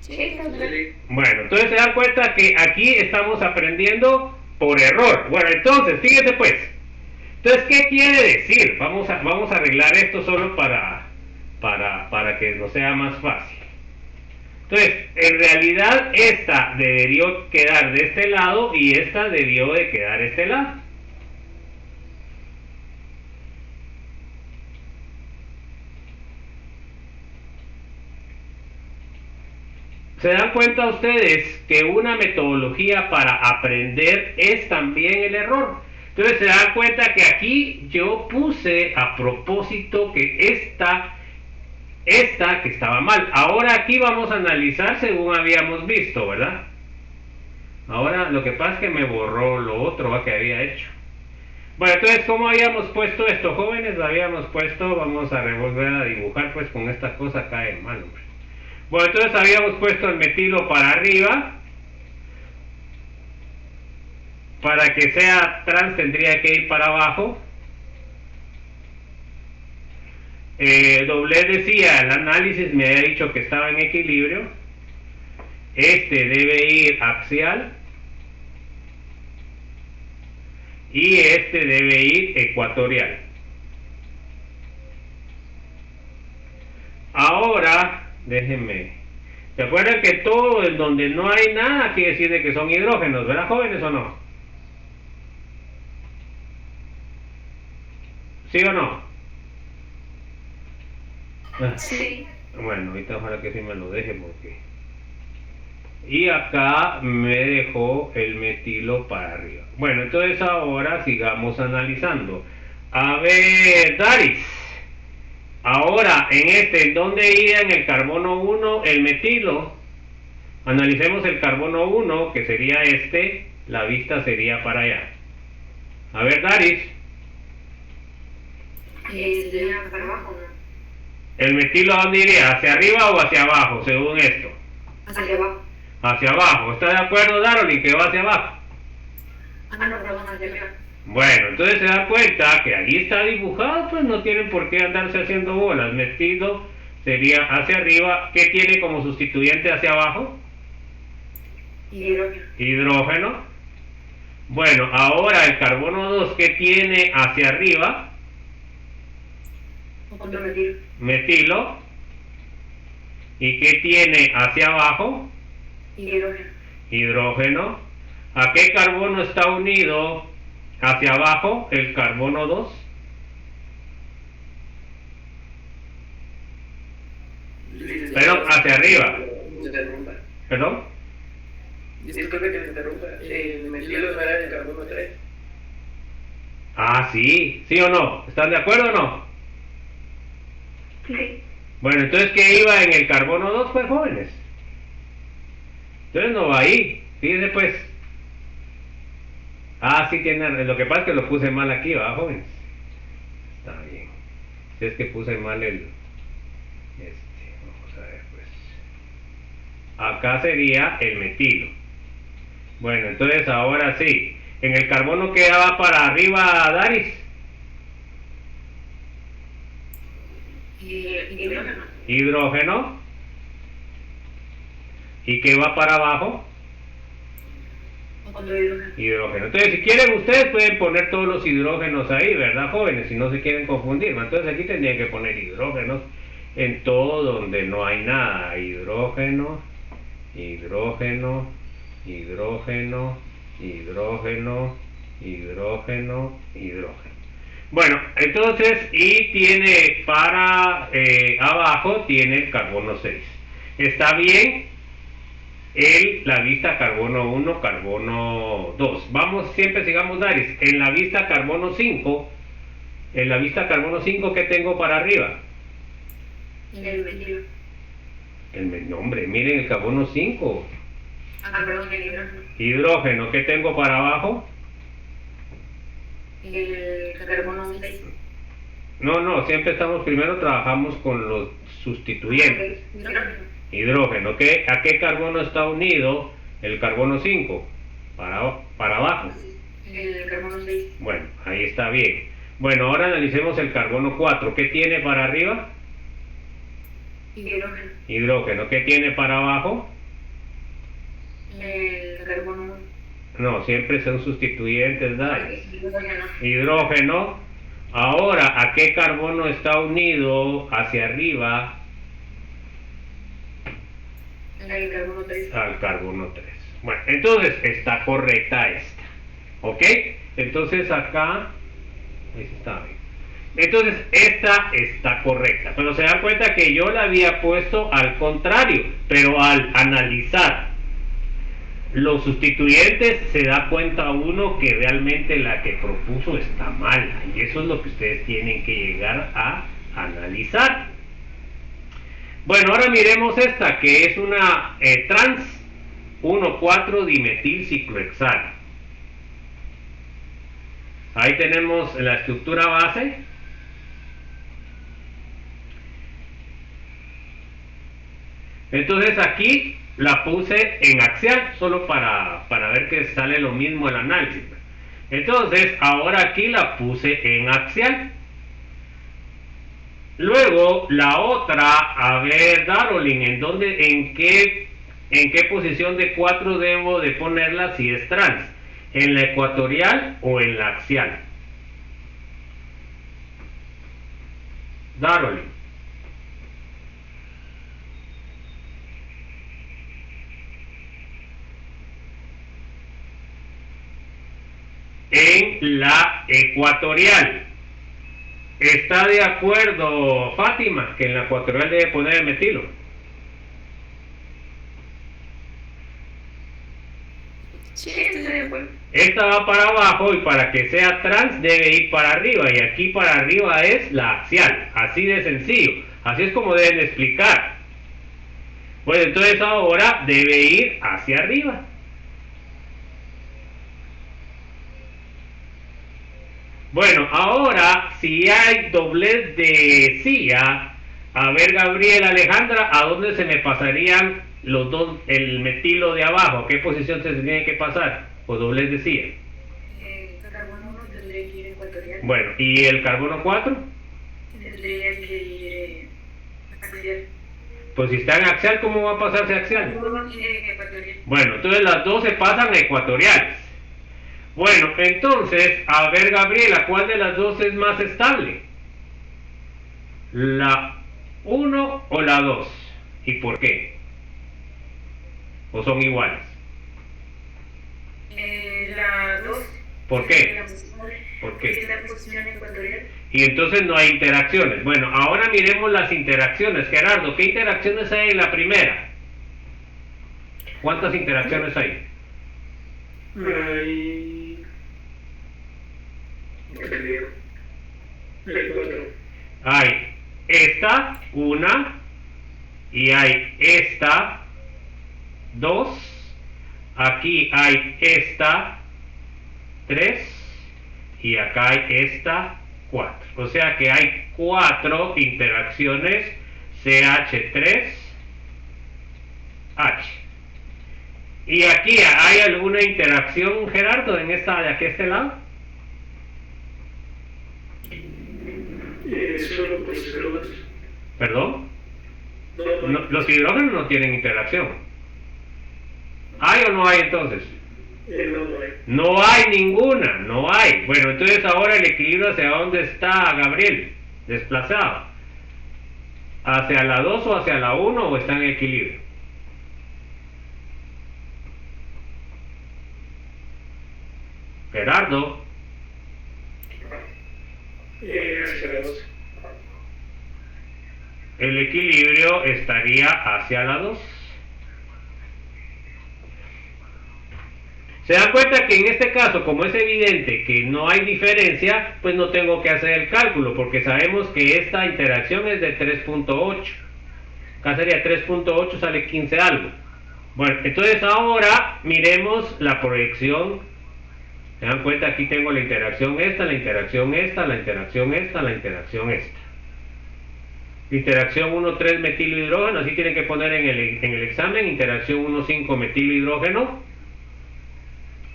Sí, está bien. Bueno, entonces se dan cuenta que aquí estamos aprendiendo por error. Bueno, entonces, fíjense pues. Entonces, ¿qué quiere decir? Vamos a arreglar esto solo para que nos sea más fácil. Entonces, en realidad esta debió quedar de este lado y esta debió de quedar de este lado. ¿Se dan cuenta ustedes que una metodología para aprender es también el error? Entonces se dan cuenta que aquí yo puse a propósito que esta que estaba mal. Ahora aquí vamos a analizar según habíamos visto, ¿verdad? Ahora lo que pasa es que me borró lo otro que había hecho. Bueno, entonces, ¿cómo habíamos puesto esto, jóvenes? Lo habíamos puesto, vamos a volver a dibujar, pues con esta cosa cae mal, hombre. Bueno, entonces habíamos puesto el metilo para arriba. Para que sea trans tendría que ir para abajo. Doble decía, el análisis me había dicho que estaba en equilibrio. Este debe ir axial. Y este debe ir ecuatorial. Ahora, déjenme. ¿Se acuerdan que todo en donde no hay nada quiere decir de que son hidrógenos, ¿verdad, jóvenes, o no? ¿Sí o no? Sí. Bueno, ahorita ojalá que sí me lo deje porque... Y acá me dejó el metilo para arriba. Bueno, entonces ahora sigamos analizando. A ver, Daris. Ahora, ¿en dónde iría en el carbono 1 el metilo? Analicemos el carbono 1, que sería este. La vista sería para allá. A ver, Daris. Sería para abajo, ¿no? ¿El metilo a dónde iría? ¿Hacia arriba o hacia abajo, según esto? Hacia abajo. Hacia abajo. ¿Está de acuerdo, Darolin, que va hacia abajo? No, pero hacia arriba. Bueno, entonces se da cuenta que ahí está dibujado, pues no tienen por qué andarse haciendo bolas. Metilo sería hacia arriba. ¿Qué tiene como sustituyente hacia abajo? Hidrógeno. Hidrógeno. Bueno, ahora el carbono 2, ¿qué tiene hacia arriba? Otro metilo. Metilo. ¿Y qué tiene hacia abajo? Hidrógeno. Hidrógeno. ¿A qué carbono está unido hacia abajo el carbono 2? Perdón, hacia arriba. ¿Perdón? Disculpe que me interrumpa. El metilo será el carbono 3. Ah, sí. ¿Sí o no? ¿Están de acuerdo o no? Sí. Bueno, entonces, ¿qué iba en el carbono 2, pues, jóvenes? Entonces no va ahí. Fíjense, pues. Ah, sí, tiene. Lo que pasa es que lo puse mal aquí, ¿va, jóvenes? Está bien. Si es que puse mal el... vamos a ver, pues. Acá sería el metilo. Bueno, entonces ahora sí. En el carbono que va para arriba, Daris. Hidrógeno. Hidrógeno. ¿Y qué va para abajo? Otro hidrógeno. Hidrógeno. Entonces, si quieren, ustedes pueden poner todos los hidrógenos ahí, ¿verdad, jóvenes? Si no se quieren confundir. Entonces, aquí tendrían que poner hidrógenos en todo donde no hay nada. Hidrógeno, hidrógeno, hidrógeno, hidrógeno, hidrógeno, hidrógeno. Bueno, entonces, y tiene para abajo, tiene el carbono 6. ¿Está bien? La vista carbono 1, carbono 2. Vamos, siempre sigamos, Daris. En la vista carbono 5, ¿qué tengo para arriba? El metilo. No, hombre, miren el carbono 5. Perdón, el hidrógeno. Hidrógeno, ¿qué tengo para abajo? El carbono 6. No, siempre primero trabajamos con los sustituyentes. Hidrógeno. Hidrógeno, ¿a qué carbono está unido el carbono 5? Para abajo. El carbono 6. Bueno, ahí está bien. Bueno, ahora analicemos el carbono 4. ¿Qué tiene para arriba? Hidrógeno. Hidrógeno. ¿Qué tiene para abajo? El carbono 1. No, siempre son sustituyentes, Daris. Hidrógeno. Hidrógeno. Ahora, ¿a qué carbono está unido hacia arriba? El carbono 3. Al carbono 3. Bueno, entonces está correcta esta. ¿Ok? Entonces acá está bien. Entonces esta está correcta. Pero se dan cuenta que yo la había puesto al contrario. Pero al analizar los sustituyentes se da cuenta uno que realmente la que propuso está mala. Y eso es lo que ustedes tienen que llegar a analizar. Bueno, ahora miremos esta, que es una trans 1,4 dimetil ciclohexano. Ahí tenemos la estructura base. Entonces aquí la puse en axial, solo para ver que sale lo mismo el análisis. Entonces ahora aquí la puse en axial. Luego la otra, a ver, Darolin, en qué posición de 4 debo de ponerla si es trans? ¿En la ecuatorial o en la axial? Darolin. En la ecuatorial. ¿Está de acuerdo Fátima que en la ecuatorial debe poner el metilo? Sí, estoy de acuerdo. Esta va para abajo y para que sea trans debe ir para arriba, y aquí para arriba es la axial, así de sencillo, así es como deben explicar. Pues entonces ahora debe ir hacia arriba. Bueno, ahora si hay doblez de silla, a ver Gabriela, Alejandra, ¿a dónde se me pasarían los dos, el metilo de abajo? ¿A qué posición se tiene que pasar? ¿O doblez de silla? El carbono 1 tendría que ir ecuatorial. Bueno, ¿y el carbono 4? Tendría que ir axial. Pues si está en axial, ¿cómo va a pasarse axial? Ecuatorial. Bueno, entonces las dos se pasan a ecuatoriales. Bueno, entonces, a ver Gabriela, ¿cuál de las dos es más estable? ¿La 1 o la 2? ¿Y por qué? ¿O son iguales? La 2. ¿Por qué? ¿Por qué? Es la posición ecuatorial. Y entonces no hay interacciones. Bueno, ahora miremos las interacciones. Gerardo, ¿qué interacciones hay en la primera? ¿Cuántas interacciones hay? Hay esta, una, y hay esta, dos, aquí hay esta, tres, y acá hay esta, 4. O sea que hay 4 interacciones CH3H. ¿Y aquí hay alguna interacción, Gerardo, en esta de aquí a este lado? Solo por los hidrógenos. ¿Perdón? No, los hidrógenos no tienen interacción. ¿Hay o no hay entonces? No hay. No hay ninguna, no hay. Bueno, entonces ahora el equilibrio hacia dónde está Gabriel, desplazado. ¿Hacia la 2 o hacia la 1 o está en equilibrio? Gerardo. Hacia la 2. El equilibrio estaría hacia la 2. Se dan cuenta que en este caso, como es evidente que no hay diferencia, pues no tengo que hacer el cálculo, porque sabemos que esta interacción es de 3.8. Acá sería 3.8, sale 15 algo. Bueno, entonces ahora miremos la proyección. Se dan cuenta, aquí tengo la interacción esta, la interacción esta, la interacción esta, la interacción esta. Interacción 1,3 metilo hidrógeno, así tienen que poner en el examen, interacción 1,5 metilo hidrógeno.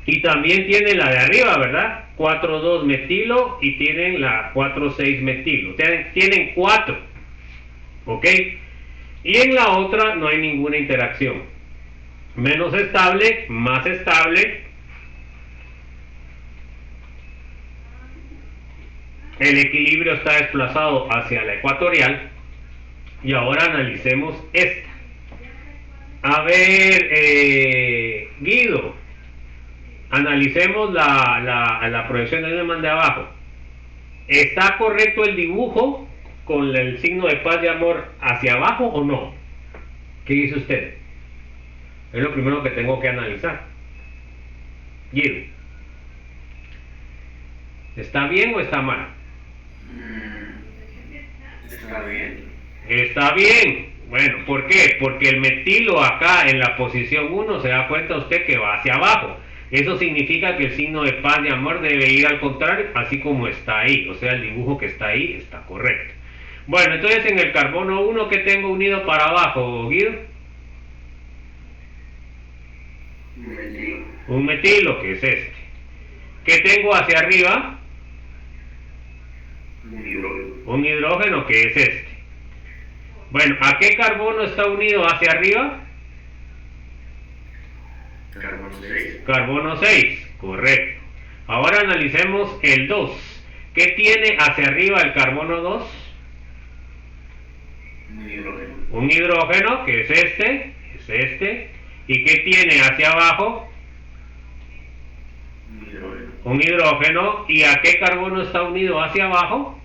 Y también tienen la de arriba, ¿verdad? 4,2 metilo y tienen la 4,6 metilo. Tienen 4. ¿Ok? Y en la otra no hay ninguna interacción. Menos estable, más estable. El equilibrio está desplazado hacia la ecuatorial. Y ahora analicemos esta. A ver, Guido. Analicemos la proyección de Neumann de abajo. ¿Está correcto el dibujo con el signo de paz y amor hacia abajo o no? ¿Qué dice usted? Es lo primero que tengo que analizar. Guido. ¿Está bien o está mal? Está bien. Está bien. Bueno, ¿por qué? Porque el metilo acá en la posición 1 se da cuenta usted que va hacia abajo. Eso significa que el signo de paz y amor debe ir al contrario, así como está ahí. O sea, el dibujo que está ahí está correcto. Bueno, entonces en el carbono 1, ¿qué tengo unido para abajo, Guido? Un metilo, que es este. ¿Qué tengo hacia arriba? Un hidrógeno, que es este. Bueno, ¿a qué carbono está unido hacia arriba? Carbono 6. Carbono 6, correcto. Ahora analicemos el 2. ¿Qué tiene hacia arriba el carbono 2? Un hidrógeno, que es este. ¿Y qué tiene hacia abajo? Un hidrógeno. ¿Y a qué carbono está unido hacia abajo?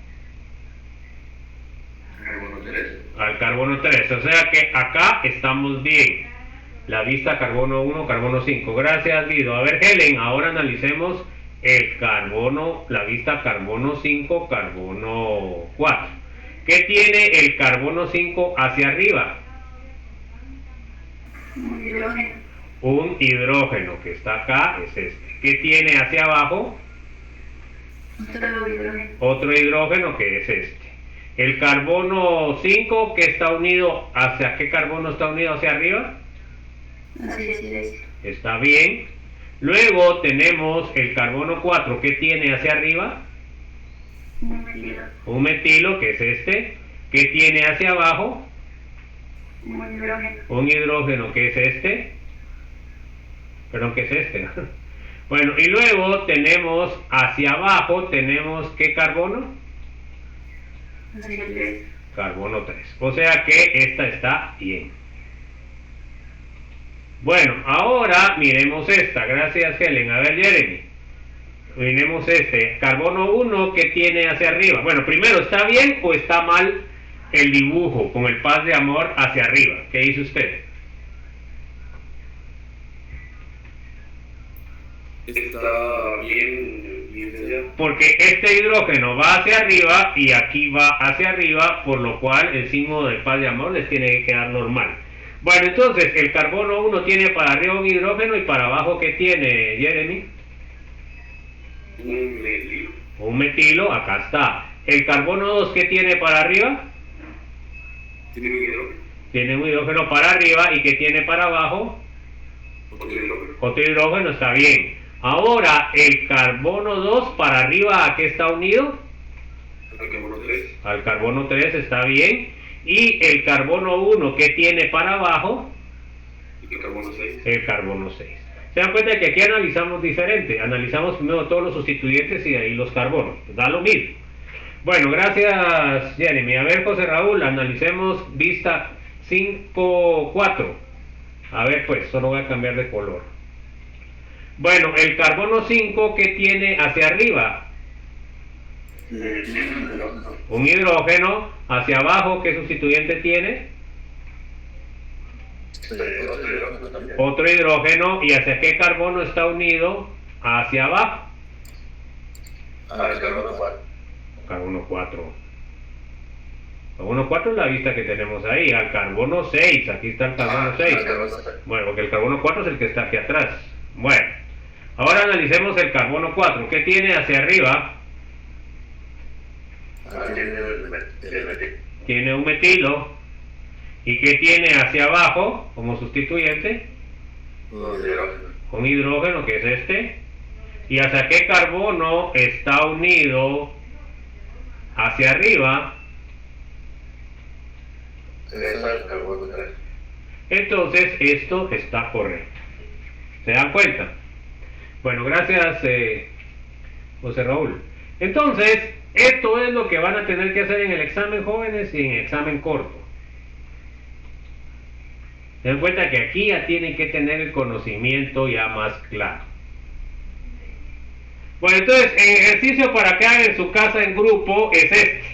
Carbono 3. Al carbono 3. O sea que acá estamos bien. La vista carbono 1, carbono 5. Gracias, Guido. A ver, Helen, ahora analicemos el carbono, la vista carbono 5, carbono 4. ¿Qué tiene el carbono 5 hacia arriba? Un hidrógeno. Un hidrógeno, que está acá, es este. ¿Qué tiene hacia abajo? Otro hidrógeno. Otro hidrógeno, que es este. El carbono 5, que está unido, ¿hacia qué carbono está unido hacia arriba? Así es. Está bien. Luego tenemos el carbono 4, ¿qué tiene hacia arriba? Un metilo. Un metilo, que es este. ¿Qué tiene hacia abajo? Un hidrógeno. Un hidrógeno, que es este. Perdón, que es este. Bueno, y luego tenemos hacia abajo, tenemos ¿qué carbono? Así es. Carbono 3. O sea que esta está bien. Bueno, ahora miremos esta. Gracias, Helen. A ver, Jeremy. Miremos este. Carbono 1, ¿qué tiene hacia arriba? Bueno, primero, ¿está bien o está mal el dibujo con el paz de amor hacia arriba? ¿Qué dice usted? Está bien, licenciado. Porque este hidrógeno va hacia arriba y aquí va hacia arriba, por lo cual el signo de paz de amor les tiene que quedar normal. Bueno, entonces el carbono 1 tiene para arriba un hidrógeno y para abajo ¿qué tiene, Jeremy? Un metilo. Un metilo, acá está. El carbono 2, ¿qué tiene para arriba? Tiene un hidrógeno. Tiene un hidrógeno para arriba. ¿Y qué tiene para abajo? Otro hidrógeno. Otro hidrógeno, está bien. Ahora, el carbono 2 para arriba, ¿a qué está unido? Al carbono 3. Al carbono 3, está bien. Y el carbono 1, ¿qué tiene para abajo? El carbono 6. El carbono 6. Se dan cuenta que aquí analizamos diferente. Analizamos primero todos los sustituyentes y ahí los carbonos. Da lo mismo. Bueno, gracias, Jeremy. A ver, José Raúl, analicemos vista 5.4. A ver, pues, solo voy a cambiar de color. Bueno, el carbono 5, ¿qué tiene hacia arriba? Un hidrógeno. Hacia abajo, ¿qué sustituyente tiene? Otro hidrógeno. ¿Y hacia qué carbono está unido? Hacia abajo. Carbono 4. Carbono 4. Carbono 4 es la vista que tenemos ahí. Al carbono 6. Aquí está el carbono 6. Bueno, porque el carbono 4 es el que está aquí atrás. Bueno, ahora analicemos el carbono 4. ¿Qué tiene hacia arriba? Tiene un metilo. ¿Y qué tiene hacia abajo como sustituyente? Un hidrógeno, que es este. ¿Y hacia qué carbono está unido hacia arriba? Entonces esto está correcto. ¿Se dan cuenta? Bueno, gracias, José Raúl. Entonces, esto es lo que van a tener que hacer en el examen, jóvenes, y en el examen corto. Se dan cuenta que aquí ya tienen que tener el conocimiento ya más claro. Bueno, entonces, el ejercicio para que hagan en su casa en grupo es este.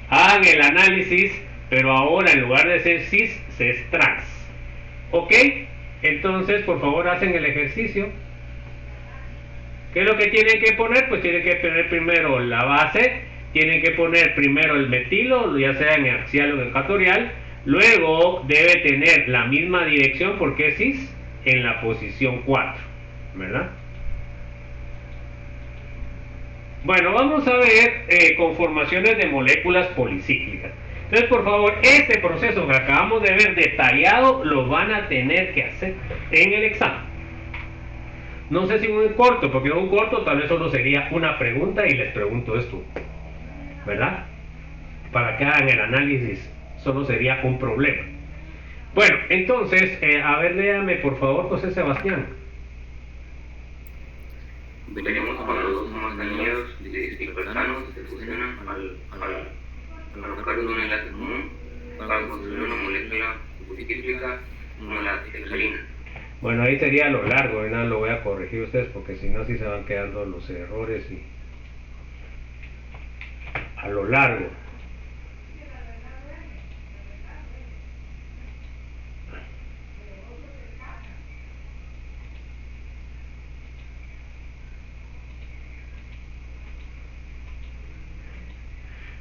Hagan el análisis, pero ahora en lugar de ser cis, es trans. ¿Ok? Entonces, por favor, hacen el ejercicio. ¿Qué es lo que tienen que poner? Pues tienen que poner primero la base, tienen que poner primero el metilo, ya sea en axial o en ecuatorial, luego debe tener la misma dirección porque es cis en la posición 4, ¿verdad? Bueno, vamos a ver conformaciones de moléculas policíclicas. Entonces, por favor, este proceso que acabamos de ver detallado lo van a tener que hacer en el examen. No sé si un corto, porque en un corto tal vez solo sería una pregunta y les pregunto esto, ¿verdad? Para que hagan el análisis solo sería un problema. Bueno, entonces, a ver, léame por favor, José Sebastián. Veremos cuando los dos somos anillos dispersanos se fusionan al buscar un enlace común para construir una molécula policíclica como la tesalina. Bueno, ahí sería a lo largo, ¿verdad? Lo voy a corregir ustedes porque si no, sí se van quedando los errores y a lo largo.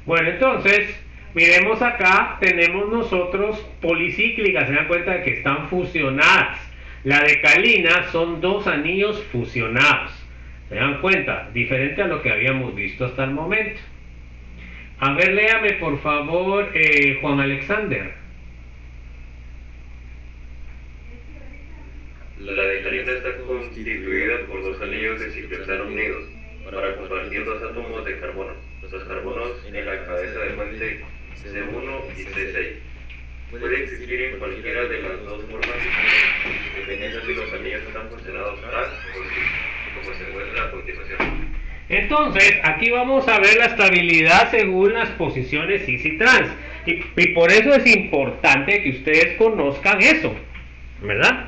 Bueno, entonces, miremos acá, tenemos nosotros policíclicas, se dan cuenta de que están fusionadas. La decalina son dos anillos fusionados, se dan cuenta, diferente a lo que habíamos visto hasta el momento. A ver, léame por favor, Juan Alexander. La decalina está constituida por dos anillos de ciclohexano unidos para compartir dos átomos de carbono. Los carbonos en la cabeza de fuente C1 y C6. Puede existir en cualquiera de las dos formas, dependiendo si los anillos están fusionados trans o sí, como se muestra a continuación. Entonces, aquí vamos a ver la estabilidad según las posiciones cis y trans. Y por eso es importante que ustedes conozcan eso, ¿verdad?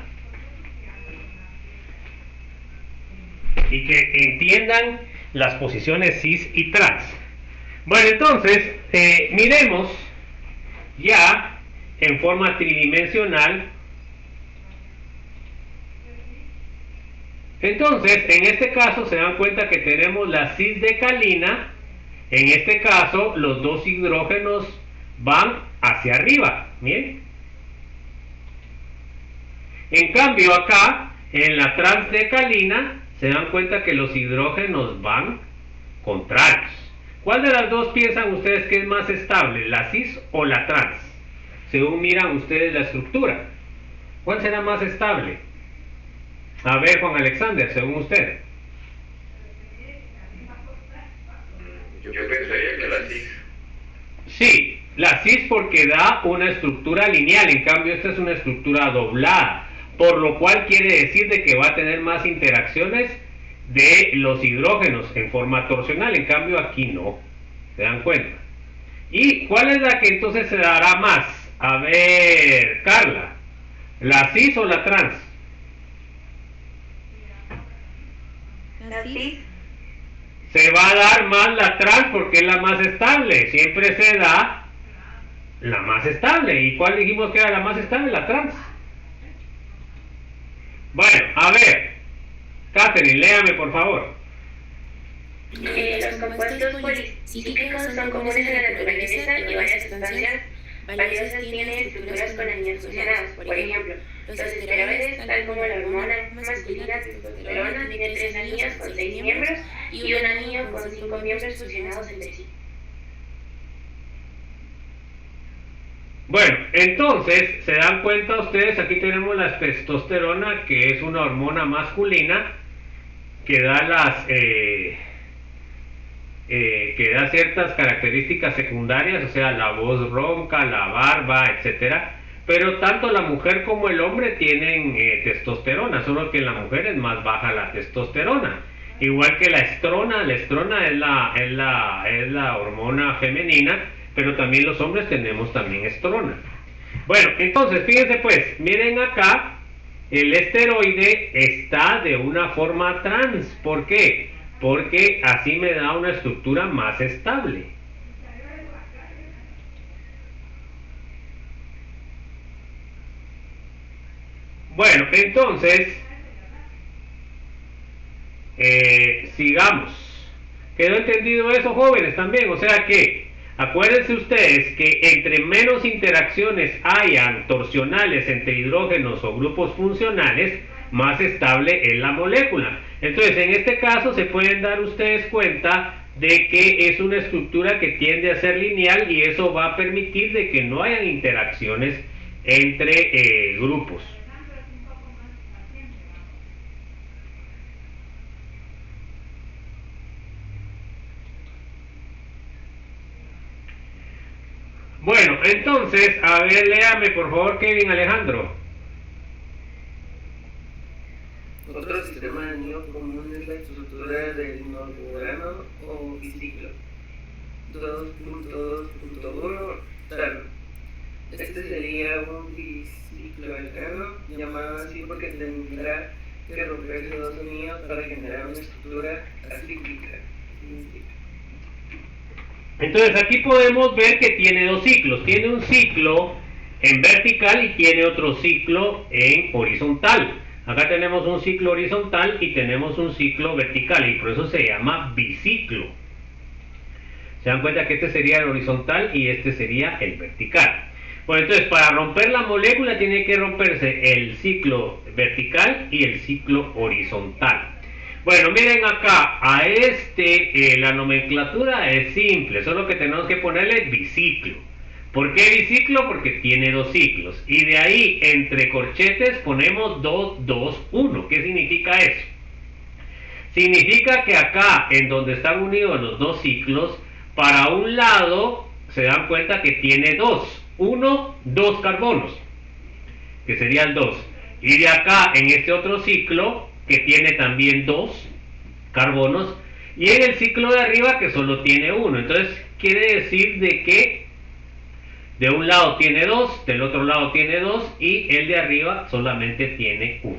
Y que entiendan las posiciones cis y trans. Bueno, entonces, miremos ya en forma tridimensional. Entonces, en este caso se dan cuenta que tenemos la cis-decalina. En este caso, los dos hidrógenos van hacia arriba. Bien. En cambio, acá, en la transdecalina, se dan cuenta que los hidrógenos van contrarios. ¿Cuál de las dos piensan ustedes que es más estable, la cis o la trans? Según miran ustedes la estructura, ¿cuál será más estable? A ver, Juan Alexander, según usted. Yo pensaría que la cis. Sí, la cis porque da una estructura lineal, en cambio esta es una estructura doblada, por lo cual quiere decir de que va a tener más interacciones de los hidrógenos en forma torsional, en cambio aquí no, ¿se dan cuenta? ¿Y cuál es la que entonces se dará más? A ver, Carla, ¿la cis o la trans? La cis. Se va a dar más la trans porque es la más estable, siempre se da la más estable. ¿Y cuál dijimos que era la más estable? La trans. Bueno, a ver, Catherine, léame por favor. Los compuestos policíclicos son comunes en la naturaleza y varias sustancias valiosas tienen estructuras con anillos fusionados. Por ejemplo, los esteroides, tal como la hormona masculina testosterona, tiene 3 anillos con 6 miembros y un anillo con 5 miembros fusionados entre sí. Bueno, entonces, se dan cuenta ustedes, aquí tenemos la testosterona, que es una hormona masculina, que da que da ciertas características secundarias, o sea, la voz ronca, la barba, etcétera. Pero tanto la mujer como el hombre tienen testosterona, solo que en la mujer es más baja la testosterona. Igual que la estrona es la hormona femenina, pero también los hombres tenemos también estrona. Bueno, entonces, fíjense pues, miren acá, el esteroide está de una forma trans. ¿Por qué? Porque así me da una estructura más estable. Bueno, entonces, sigamos. ¿Quedó entendido eso, jóvenes, también? O sea que, acuérdense ustedes que entre menos interacciones hayan torsionales entre hidrógenos o grupos funcionales, más estable es la molécula. Entonces, en este caso se pueden dar ustedes cuenta de que es una estructura que tiende a ser lineal y eso va a permitir de que no hayan interacciones entre grupos. Bueno, entonces, a ver, léame por favor, Kevin Alejandro. Otro sistema de anillo común es la estructura del norborano o biciclo. 2.2.1 Tano. Este sería un biciclo alcano, llamado así porque tendrá que romperse dos anillos para generar una estructura acíclica. Entonces aquí podemos ver que tiene dos ciclos. Tiene un ciclo en vertical y tiene otro ciclo en horizontal. Acá tenemos un ciclo horizontal y tenemos un ciclo vertical y por eso se llama biciclo. Se dan cuenta que este sería el horizontal y este sería el vertical. Bueno, entonces para romper la molécula tiene que romperse el ciclo vertical y el ciclo horizontal. Bueno, miren acá, a la nomenclatura es simple, solo que tenemos que ponerle biciclo. ¿Por qué biciclo? Porque tiene dos ciclos. Y de ahí, entre corchetes, ponemos 2, 2, 1. ¿Qué significa eso? Significa que acá, en donde están unidos los dos ciclos, para un lado, se dan cuenta que tiene 2. 1, 2 carbonos, que sería el 2. Y de acá, en este otro ciclo, que tiene también 2 carbonos, y en el ciclo de arriba que solo tiene 1. Entonces quiere decir de que de un lado tiene 2, del otro lado tiene 2 y el de arriba solamente tiene 1.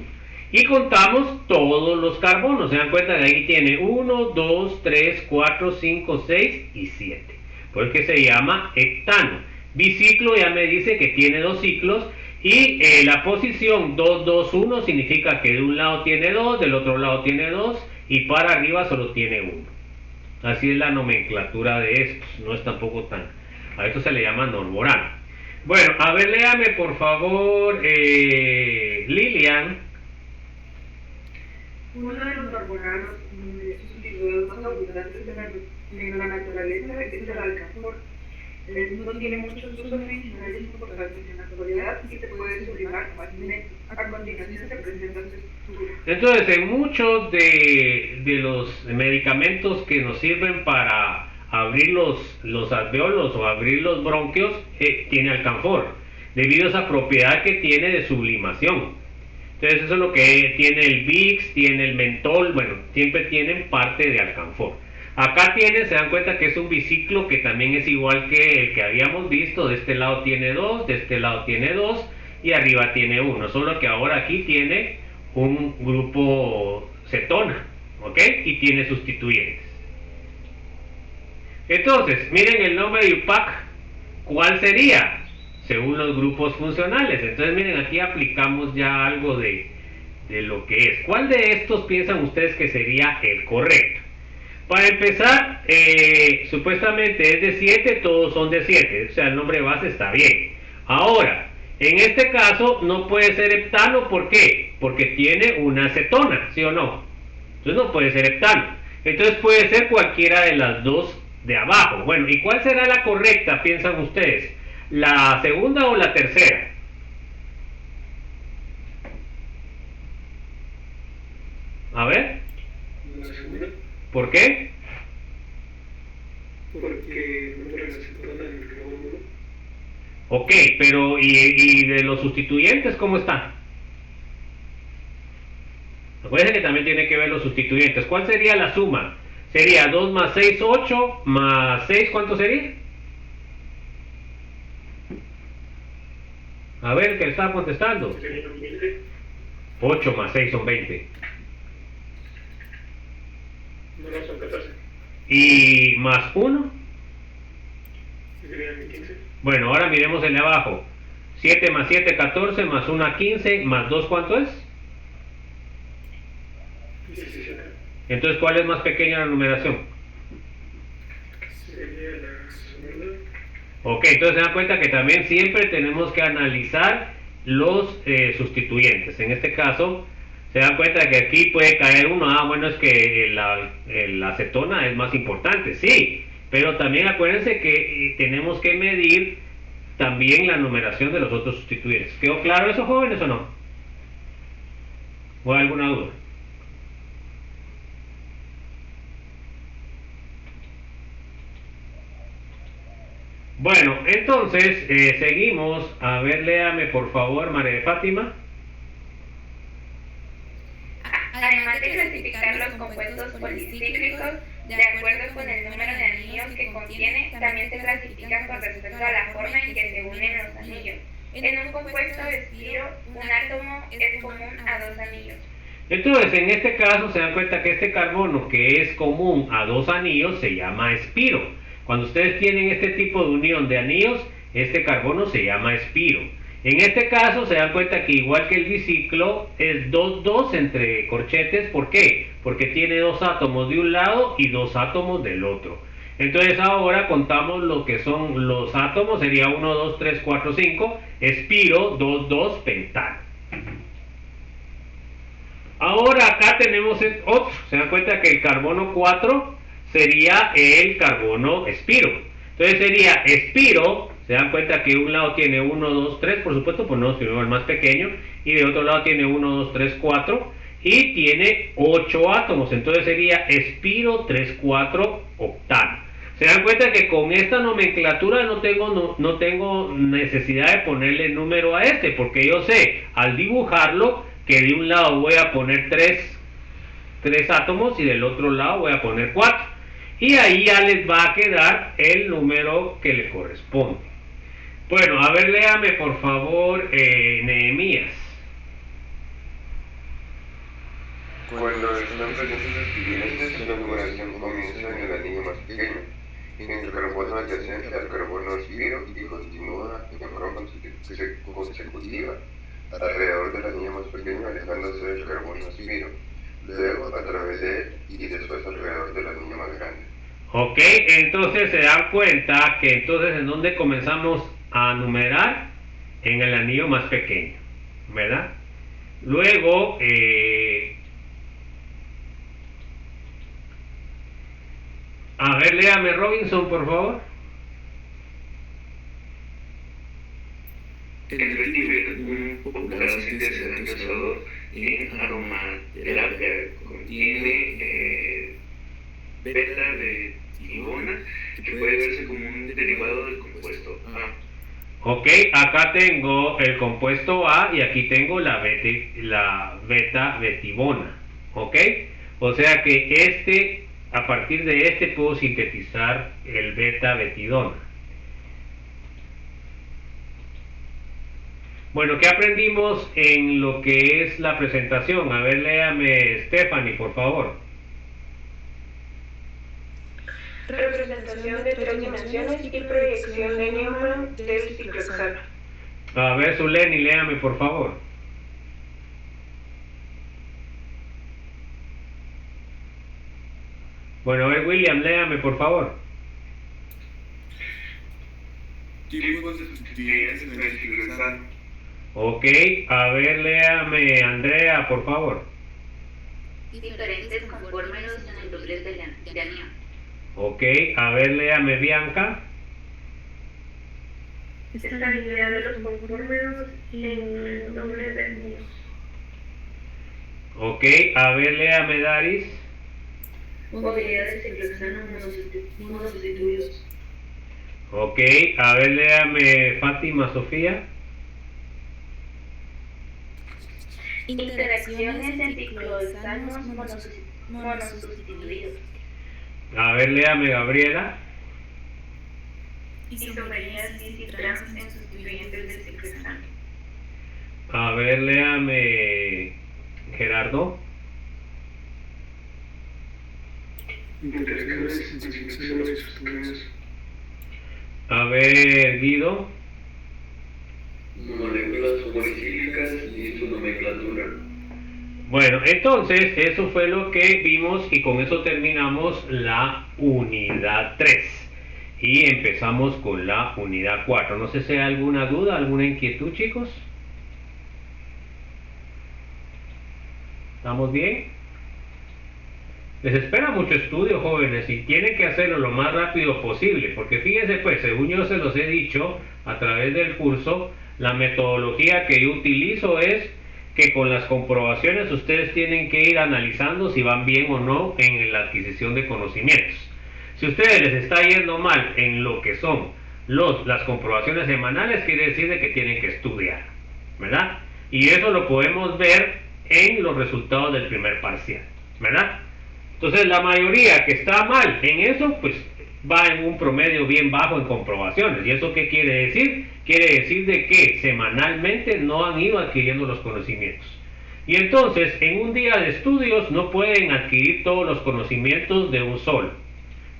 Y contamos todos los carbonos, se dan cuenta que ahí tiene 1, 2, 3, 4, 5, 6 y 7. Porque se llama heptano. Biciclo ya me dice que tiene dos ciclos. Y la posición 2, 2, 1 significa que de un lado tiene 2, del otro lado tiene 2 y para arriba solo tiene 1. Así es la nomenclatura de estos, no es tampoco tan... A esto se le llama norborano. Bueno, a ver, léame por favor, Lilian. Uno de los norboranos sustituidos más abundantes en la naturaleza es el alcanfor. No tiene muchos usos medicinales importantes en la actualidad y se puede sublimar fácilmente. A continuación se presenta su estructura. Entonces, en muchos de los medicamentos que nos sirven para abrir los alveolos o abrir los bronquios, tiene alcanfor, debido a esa propiedad que tiene de sublimación. Entonces, eso es lo que tiene el Vicks, tiene el mentol, bueno, siempre tienen parte de alcanfor. Acá se dan cuenta que es un biciclo que también es igual que el que habíamos visto. De este lado tiene 2, de este lado tiene 2 y arriba tiene 1. Solo que ahora aquí tiene un grupo cetona, ¿ok? Y tiene sustituyentes. Entonces, miren el nombre de UPAC. ¿Cuál sería? Según los grupos funcionales. Entonces, miren, aquí aplicamos ya algo de lo que es. ¿Cuál de estos piensan ustedes que sería el correcto? Para empezar, supuestamente es de 7, todos son de 7, o sea, el nombre base está bien. Ahora, en este caso no puede ser heptano, ¿por qué? Porque tiene una cetona, ¿sí o no? Entonces no puede ser heptano. Entonces puede ser cualquiera de las dos de abajo. Bueno, ¿y cuál será la correcta, piensan ustedes? ¿La segunda o la tercera? A ver. La segunda. ¿Por qué? Porque no me cetona en el carbono. Ok, pero ¿y de los sustituyentes cómo están? Acuérdense que también tiene que ver los sustituyentes. ¿Cuál sería la suma? Sería 2 más 6, 8, más 6, ¿cuánto sería? A ver, ¿qué le estaba contestando? 8 más 6 son 20. No, son 14. ¿Y más 1? Serían 15. Bueno, ahora miremos el de abajo. 7 más 7, 14, más 1, 15, más 2, ¿cuánto es? 17. Entonces, ¿cuál es más pequeña la numeración? Sería la segunda. Ok, entonces se dan cuenta que también siempre tenemos que analizar los sustituyentes. En este caso Se dan cuenta que aquí puede caer uno, bueno, es que la acetona es más importante, sí, pero también acuérdense que tenemos que medir también la numeración de los otros sustituyentes. ¿Quedó claro eso, jóvenes, o no? ¿O hay alguna duda? Bueno, entonces seguimos. A ver, léame por favor, María de Fátima. Además de clasificar los compuestos policíclicos de acuerdo con el número de anillos que contiene, también se clasifican con respecto a la forma en que se unen los anillos. En un compuesto de espiro, un átomo es común a dos anillos. Entonces, en este caso se dan cuenta que este carbono que es común a dos anillos se llama espiro. Cuando ustedes tienen este tipo de unión de anillos, este carbono se llama espiro. En este caso se dan cuenta que igual que el biciclo es 2,2 entre corchetes. ¿Por qué? Porque tiene dos átomos de un lado y dos átomos del otro. Entonces ahora contamos lo que son los átomos, sería 1, 2, 3, 4, 5, espiro, 2, 2, pentano. Ahora acá tenemos otro, se dan cuenta que el carbono 4 sería el carbono espiro. Entonces sería espiro, se dan cuenta que un lado tiene 1, 2, 3, por supuesto ponemos primero el más pequeño, y de otro lado tiene 1, 2, 3, 4, y tiene 8 átomos, entonces sería espiro 3, 4, octano. Se dan cuenta que con esta nomenclatura no tengo necesidad de ponerle número a este, porque yo sé al dibujarlo que de un lado voy a poner 3 átomos y del otro lado voy a poner 4. Y ahí ya les va a quedar el número que le corresponde. Bueno, a ver, léame por favor Nehemías. Cuando están presentes estudiantes, la numeración comienza en el anillo más pequeño, en el carbono adyacente al carbono espiro y continúa en forma consecutiva alrededor del anillo más pequeño, alejándose del carbono espiro, luego a través de él y después alrededor del anillo más grande. Ok, entonces se dan cuenta que entonces en donde comenzamos a numerar en el anillo más pequeño, ¿verdad? Luego a ver, léame Robinson, por favor. El etílico, un popular aceite desengrasado en aromaterapia, contiene beta-betivona, que puede verse como un derivado del compuesto A. Ok, acá tengo el compuesto A y aquí tengo la beta-betivona. Ok, o sea que a partir de este puedo sintetizar el beta-betidona. Bueno, ¿qué aprendimos en lo que es la presentación? A ver, léame Stephanie, por favor. Representación de 3 dimensiones y proyección de Newman del ciclohexano. A ver, Zuleni, léame, por favor. Bueno, a ver, William, léame, por favor. Tipos de sustituyentes en el ciclohexano. Ok, a ver, léame Andrea, por favor. Diferentes conformes en el doble de anillo. Ok, a ver, léame Bianca. Estabilidad de los conformes en el doble de anillos. Ok, a ver, léame Daris. Movilidades de ciclohexano monosustituidos. Ok, a ver, léame Fátima Sofía. Interacciones en ciclohexanos monosustituidos. A ver, léame Gabriela. Isomerías y trans en sustituyentes del ciclohexano. A ver, léame Gerardo. Interacciones en ciclohexano y sustituidos. A ver, Guido. Moléculas policíclicas y su nomenclatura. Bueno, entonces eso fue lo que vimos y con eso terminamos la unidad 3 y empezamos con la unidad 4. No sé si hay alguna duda, alguna inquietud, chicos. ¿Estamos bien? Les espera mucho estudio, jóvenes, y tienen que hacerlo lo más rápido posible, porque fíjense pues, según yo se los he dicho a través del curso, la metodología que yo utilizo es que con las comprobaciones ustedes tienen que ir analizando si van bien o no en la adquisición de conocimientos. Si a ustedes les está yendo mal en lo que son las comprobaciones semanales, quiere decir de que tienen que estudiar, ¿verdad? Y eso lo podemos ver en los resultados del primer parcial, ¿verdad? Entonces la mayoría que está mal en eso, pues va en un promedio bien bajo en comprobaciones. ¿Y eso qué quiere decir? Quiere decir de que semanalmente no han ido adquiriendo los conocimientos. Y entonces en un día de estudios no pueden adquirir todos los conocimientos de un solo.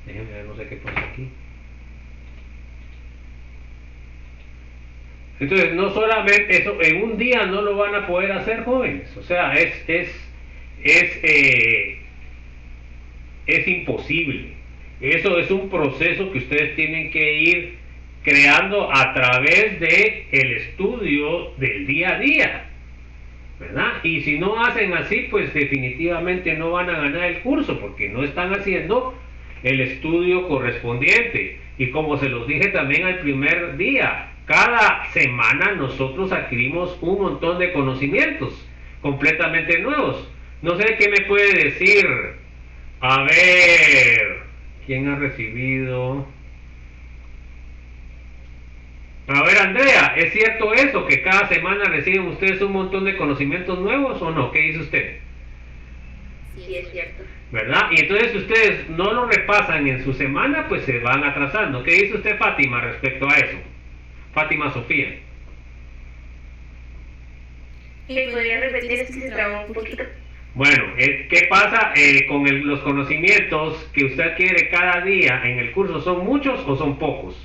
Déjenme ver, no sé qué pasa aquí. Entonces no solamente eso, en un día no lo van a poder hacer, jóvenes. O sea, es imposible. Eso es un proceso que ustedes tienen que ir creando a través de el estudio del día a día, ¿verdad? Y si no hacen así, pues definitivamente no van a ganar el curso, porque no están haciendo el estudio correspondiente. Y como se los dije también al primer día, cada semana nosotros adquirimos un montón de conocimientos completamente nuevos. No sé qué me puede decir. A ver, ¿quién ha recibido? A ver, Andrea, ¿es cierto eso? ¿Que cada semana reciben ustedes un montón de conocimientos nuevos o no? ¿Qué dice usted? Sí, es cierto. ¿Verdad? Y entonces si ustedes no lo repasan en su semana, pues se van atrasando. ¿Qué dice usted, Fátima, respecto a eso? Fátima Sofía. ¿Podría repetir? Es que se trabó un poquito. Bueno, ¿qué pasa con los conocimientos que usted adquiere cada día en el curso? ¿Son muchos o son pocos?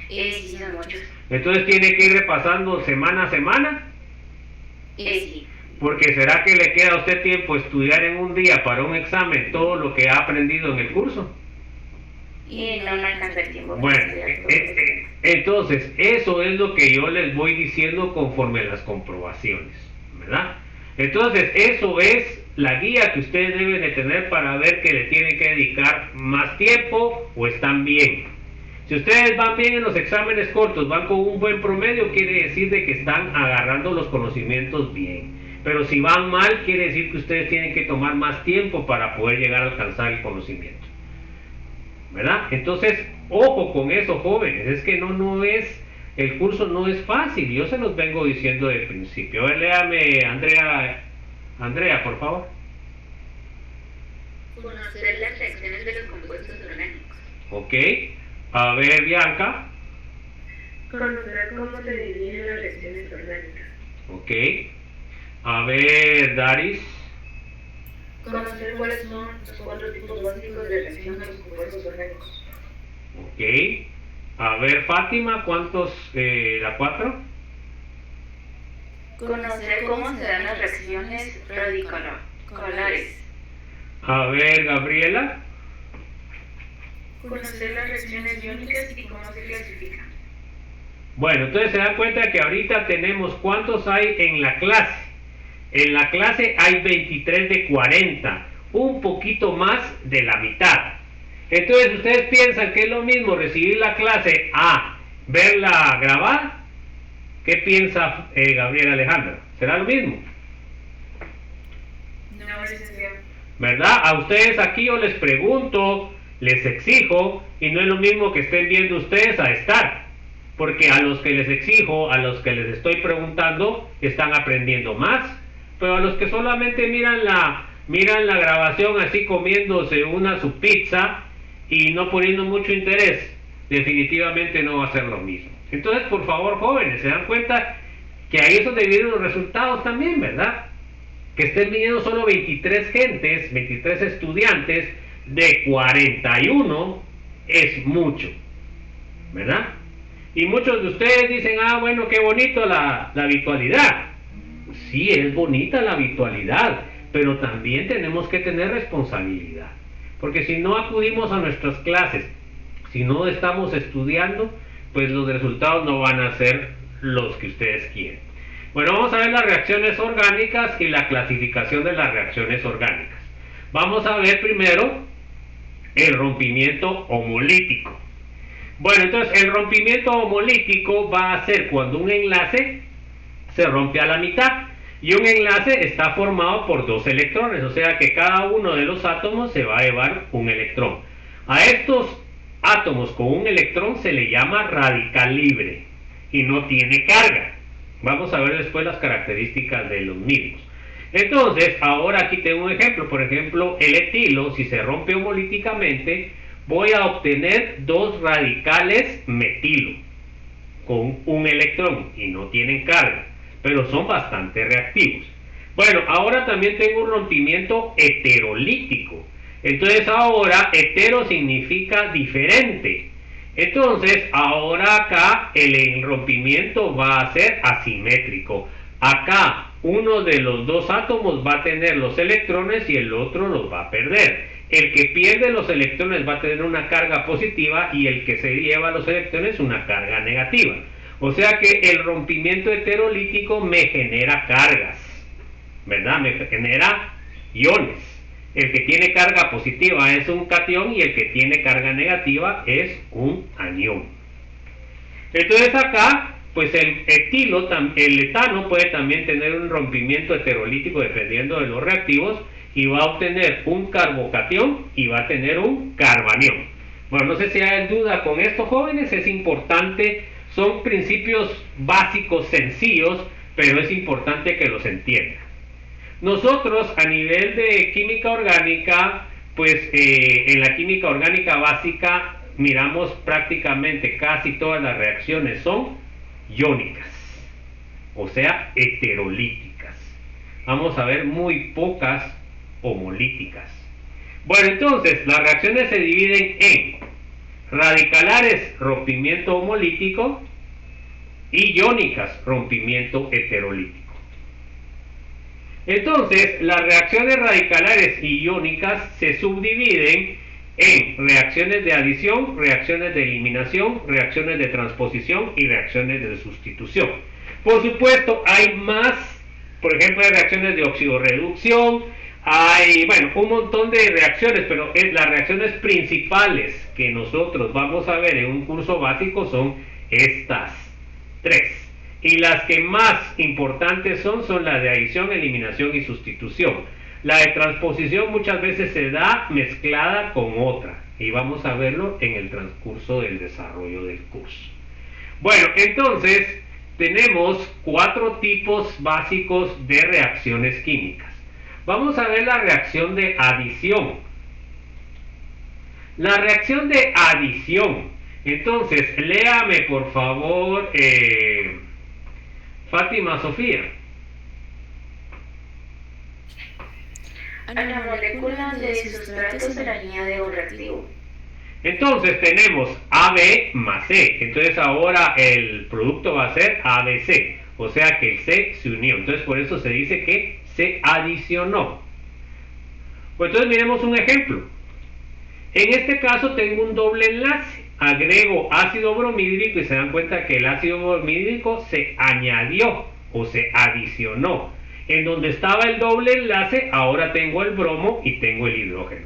Sí, son muchos. Entonces tiene que ir repasando semana a semana. Sí. Porque ¿será que le queda a usted tiempo estudiar en un día para un examen todo lo que ha aprendido en el curso? Y no alcanza el tiempo. Bueno, entonces eso es lo que yo les voy diciendo conforme a las comprobaciones, ¿verdad? Entonces eso es la guía que ustedes deben de tener para ver que le tienen que dedicar más tiempo o están bien. Si ustedes van bien en los exámenes cortos, van con un buen promedio, quiere decir de que están agarrando los conocimientos bien. Pero si van mal, quiere decir que ustedes tienen que tomar más tiempo para poder llegar a alcanzar el conocimiento, ¿verdad? Entonces, ojo con eso, jóvenes, es que no es, el curso no es fácil, yo se los vengo diciendo desde el principio. A ver, léame, Andrea, por favor. Conocer las reacciones de los compuestos orgánicos. Ok, a ver, Bianca. Conocer cómo se dividen las reacciones orgánicas. Ok, a ver, Daris. Conocer cuáles son los 4 tipos básicos de reacción de los compuestos orgánicos. Ok, a ver, Fátima, ¿cuántos? ¿La 4? Conocer cómo se dan las reacciones radiculares. A ver, Gabriela. Conocer las reacciones iónicas y cómo se clasifican. Bueno, entonces se dan cuenta que ahorita tenemos cuántos hay en la clase. En la clase hay 23 de 40, un poquito más de la mitad. Entonces ustedes piensan que es lo mismo recibir la clase a verla grabada. ¿Qué piensa Gabriela Alejandra? ¿Será lo mismo? No, licenciado. ¿Verdad? A ustedes aquí yo les pregunto, les exijo, y no es lo mismo que estén viendo ustedes a estar. Porque a los que les exijo, a los que les estoy preguntando, están aprendiendo más. Pero a los que solamente miran la grabación así comiéndose su pizza y no poniendo mucho interés, definitivamente no va a ser lo mismo. Entonces, por favor, jóvenes, se dan cuenta que ahí es donde vienen los resultados también, ¿verdad? Que estén viniendo solo 23 estudiantes de 41 es mucho, ¿verdad? Y muchos de ustedes dicen, bueno, qué bonito la habitualidad. Sí, es bonita la habitualidad, pero también tenemos que tener responsabilidad. Porque si no acudimos a nuestras clases, si no estamos estudiando, pues los resultados no van a ser los que ustedes quieren. Bueno, vamos a ver las reacciones orgánicas y la clasificación de las reacciones orgánicas. Vamos a ver primero el rompimiento homolítico. Bueno, entonces el rompimiento homolítico va a ser cuando un enlace se rompe a la mitad. Y un enlace está formado por dos electrones, o sea que cada uno de los átomos se va a llevar un electrón. A estos átomos con un electrón se le llama radical libre y no tiene carga. Vamos a ver después las características de los mismos. Entonces, ahora aquí tengo un ejemplo. Por ejemplo, el etilo, si se rompe homolíticamente, voy a obtener dos radicales metilo con un electrón y no tienen carga, pero son bastante reactivos. Bueno, ahora también tengo un rompimiento heterolítico. Entonces ahora hetero significa diferente. Entonces ahora acá el rompimiento va a ser asimétrico. Acá uno de los dos átomos va a tener los electrones y el otro los va a perder. El que pierde los electrones va a tener una carga positiva y el que se lleva los electrones una carga negativa. O sea que el rompimiento heterolítico me genera cargas, ¿verdad? Me genera iones. El que tiene carga positiva es un catión y el que tiene carga negativa es un anión. Entonces acá, pues el etano puede también tener un rompimiento heterolítico dependiendo de los reactivos y va a obtener un carbocatión y va a tener un carbanión. Bueno, no sé si hay duda con esto, jóvenes, es importante, son principios básicos sencillos, pero es importante que los entiendan. Nosotros a nivel de química orgánica, pues en la química orgánica básica miramos prácticamente casi todas las reacciones son iónicas, o sea, heterolíticas. Vamos a ver muy pocas homolíticas. Bueno, entonces las reacciones se dividen en radicalares, rompimiento homolítico, y iónicas, rompimiento heterolítico. Entonces, las reacciones radicalares y iónicas se subdividen en reacciones de adición, reacciones de eliminación, reacciones de transposición y reacciones de sustitución. Por supuesto, hay más, por ejemplo, hay reacciones de oxidorreducción, hay, bueno, un montón de reacciones, pero las reacciones principales que nosotros vamos a ver en un curso básico son estas tres. Y las que más importantes son las de adición, eliminación y sustitución. La de transposición muchas veces se da mezclada con otra. Y vamos a verlo en el transcurso del desarrollo del curso. Bueno, entonces tenemos 4 tipos básicos de reacciones químicas. Vamos a ver la reacción de adición. La reacción de adición. Entonces, léame por favor... Fátima Sofía. A la molécula de sustrato se le añade un reactivo. Entonces tenemos AB más C. Entonces ahora el producto va a ser ABC. O sea que el C se unió. Entonces por eso se dice que se adicionó. Pues entonces miremos un ejemplo. En este caso tengo un doble enlace. Agrego ácido bromídrico y se dan cuenta que el ácido bromídrico se añadió o se adicionó. En donde estaba el doble enlace, ahora tengo el bromo y tengo el hidrógeno.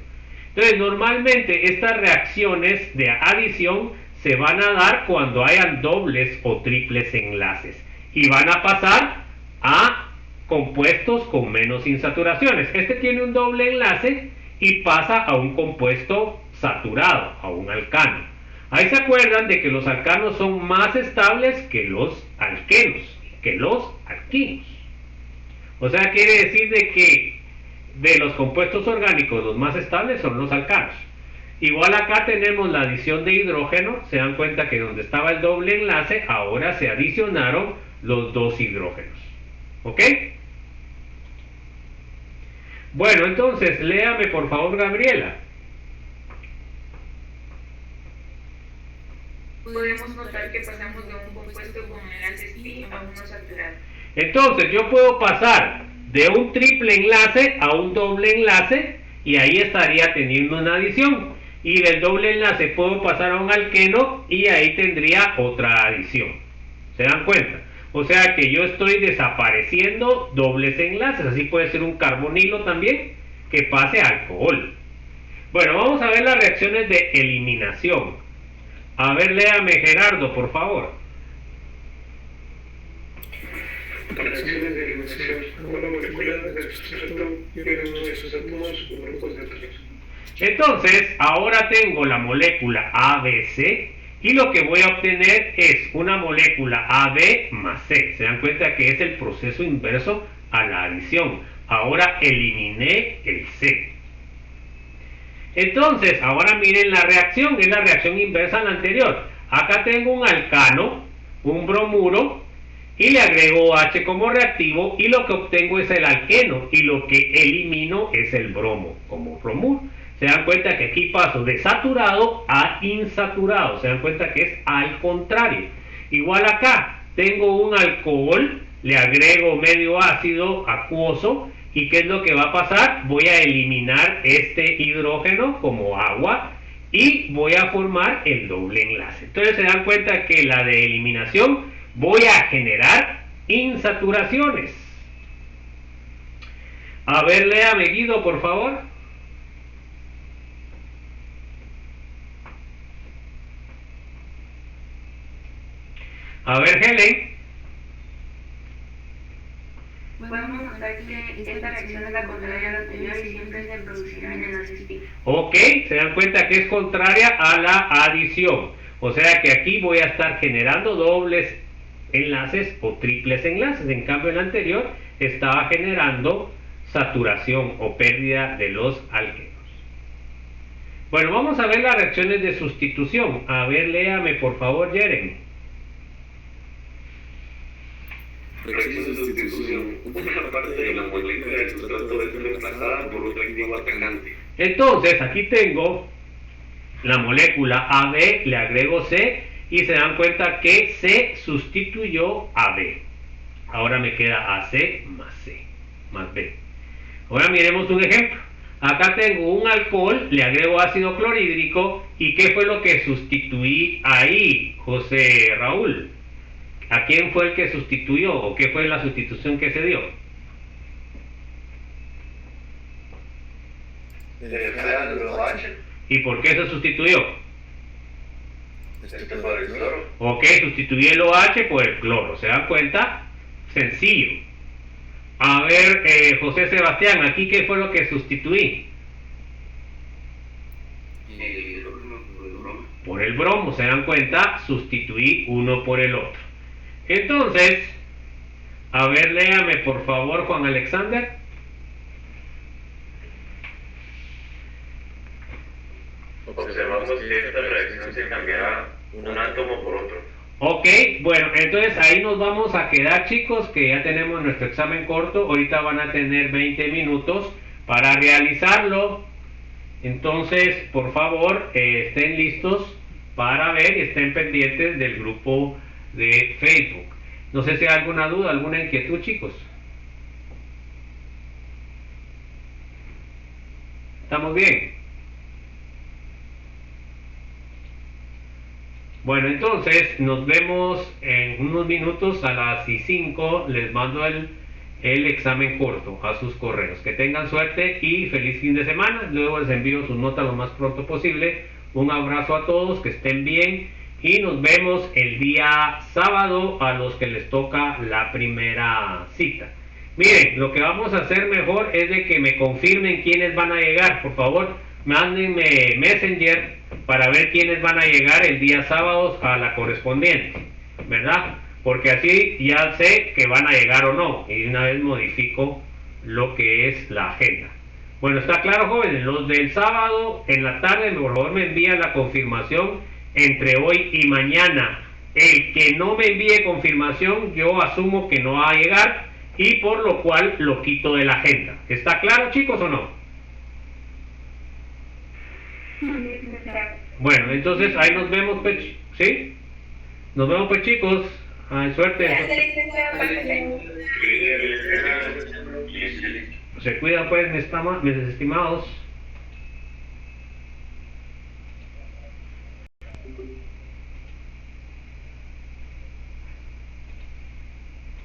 Entonces, normalmente estas reacciones de adición se van a dar cuando hayan dobles o triples enlaces. Y van a pasar a compuestos con menos insaturaciones. Este tiene un doble enlace y pasa a un compuesto saturado, a un alcano. Ahí se acuerdan de que los alcanos son más estables que los alquenos, que los alquinos. O sea, quiere decir de que de los compuestos orgánicos los más estables son los alcanos. Igual acá tenemos la adición de hidrógeno. Se dan cuenta que donde estaba el doble enlace, ahora se adicionaron los dos hidrógenos. ¿Ok? Bueno, entonces, léame por favor, Gabriela. Podemos notar que pasamos de un compuesto con enlaces pi a uno saturado. Entonces yo puedo pasar de un triple enlace a un doble enlace y ahí estaría teniendo una adición. Y del doble enlace puedo pasar a un alqueno y ahí tendría otra adición. ¿Se dan cuenta? O sea que yo estoy desapareciendo dobles enlaces. Así puede ser un carbonilo también que pase a alcohol. Bueno, vamos a ver las reacciones de eliminación. A ver, léame Gerardo, por favor. Reacciones de eliminación. Una molécula de sustrato pierde uno de sus átomos por grupos de otros. Entonces, ahora tengo la molécula ABC y lo que voy a obtener es una molécula AB más C. Se dan cuenta que es el proceso inverso a la adición. Ahora eliminé el C. Entonces, ahora miren la reacción, es la reacción inversa a la anterior. Acá tengo un alcano, un bromuro, y le agrego OH como reactivo, y lo que obtengo es el alqueno, y lo que elimino es el bromo como bromuro. Se dan cuenta que aquí paso de saturado a insaturado, se dan cuenta que es al contrario. Igual acá, tengo un alcohol, le agrego medio ácido acuoso, ¿y qué es lo que va a pasar? Voy a eliminar este hidrógeno como agua y voy a formar el doble enlace. Entonces se dan cuenta que la de eliminación voy a generar insaturaciones. A ver, léame Guido, por favor. A ver, Helen. Podemos notar que esta reacción es la contraria a la anterior y siempre se producirán enlaces pi. Ok, se dan cuenta que es contraria a la adición. O sea que aquí voy a estar generando dobles enlaces o triples enlaces. En cambio, en la anterior estaba generando saturación o pérdida de los alquenos. Bueno, vamos a ver las reacciones de sustitución. A ver, léame por favor, Jeremy. Reacción de sustitución. Una parte de la molécula del sustrato es reemplazada por otro activo atacante. Entonces, aquí tengo la molécula AB, le agrego C y se dan cuenta que C sustituyó a B. Ahora me queda AC más C más B. Ahora miremos un ejemplo. Acá tengo un alcohol, le agrego ácido clorhídrico y ¿qué fue lo que sustituí ahí, José Raúl? ¿A quién fue el que sustituyó o qué fue la sustitución que se dio? ¿Y por qué se sustituyó? Por el cloro. Ok, sustituí el OH por el cloro. ¿Se dan cuenta? Sencillo. A ver, José Sebastián, ¿aquí qué fue lo que sustituí? Por el bromo. ¿Se dan cuenta? Sustituí uno por el otro. Entonces, a ver, léame por favor, Juan Alexander. Observamos que esta reacción se cambiará un átomo por otro. Ok, bueno, entonces ahí nos vamos a quedar, chicos, que ya tenemos nuestro examen corto. Ahorita van a tener 20 minutos para realizarlo. Entonces, por favor, estén listos para ver y estén pendientes del grupo de Facebook. No sé si hay alguna duda, alguna inquietud, chicos. ¿Estamos bien? Bueno, entonces nos vemos en unos minutos a las 5. Les mando el examen corto a sus correos. Que tengan suerte y feliz fin de semana. Luego les envío sus notas lo más pronto posible. Un abrazo a todos, que estén bien y nos vemos el día sábado a los que les toca la primera cita. Miren, lo que vamos a hacer mejor es de que me confirmen quiénes van a llegar. Por favor, mándenme Messenger para ver quiénes van a llegar el día sábado a la correspondiente, ¿verdad? Porque así ya sé que van a llegar o no y una vez modifico lo que es la agenda. Bueno, ¿está claro, jóvenes? Los del sábado en la tarde, por favor, me envían la confirmación entre hoy y mañana. El que no me envíe confirmación, yo asumo que no va a llegar y por lo cual lo quito de la agenda. ¿Está claro, chicos, o no? Bueno, entonces ahí nos vemos, pues, ¿sí? Nos vemos, pues, chicos. Ay, suerte. Se cuidan, pues, mis estimados.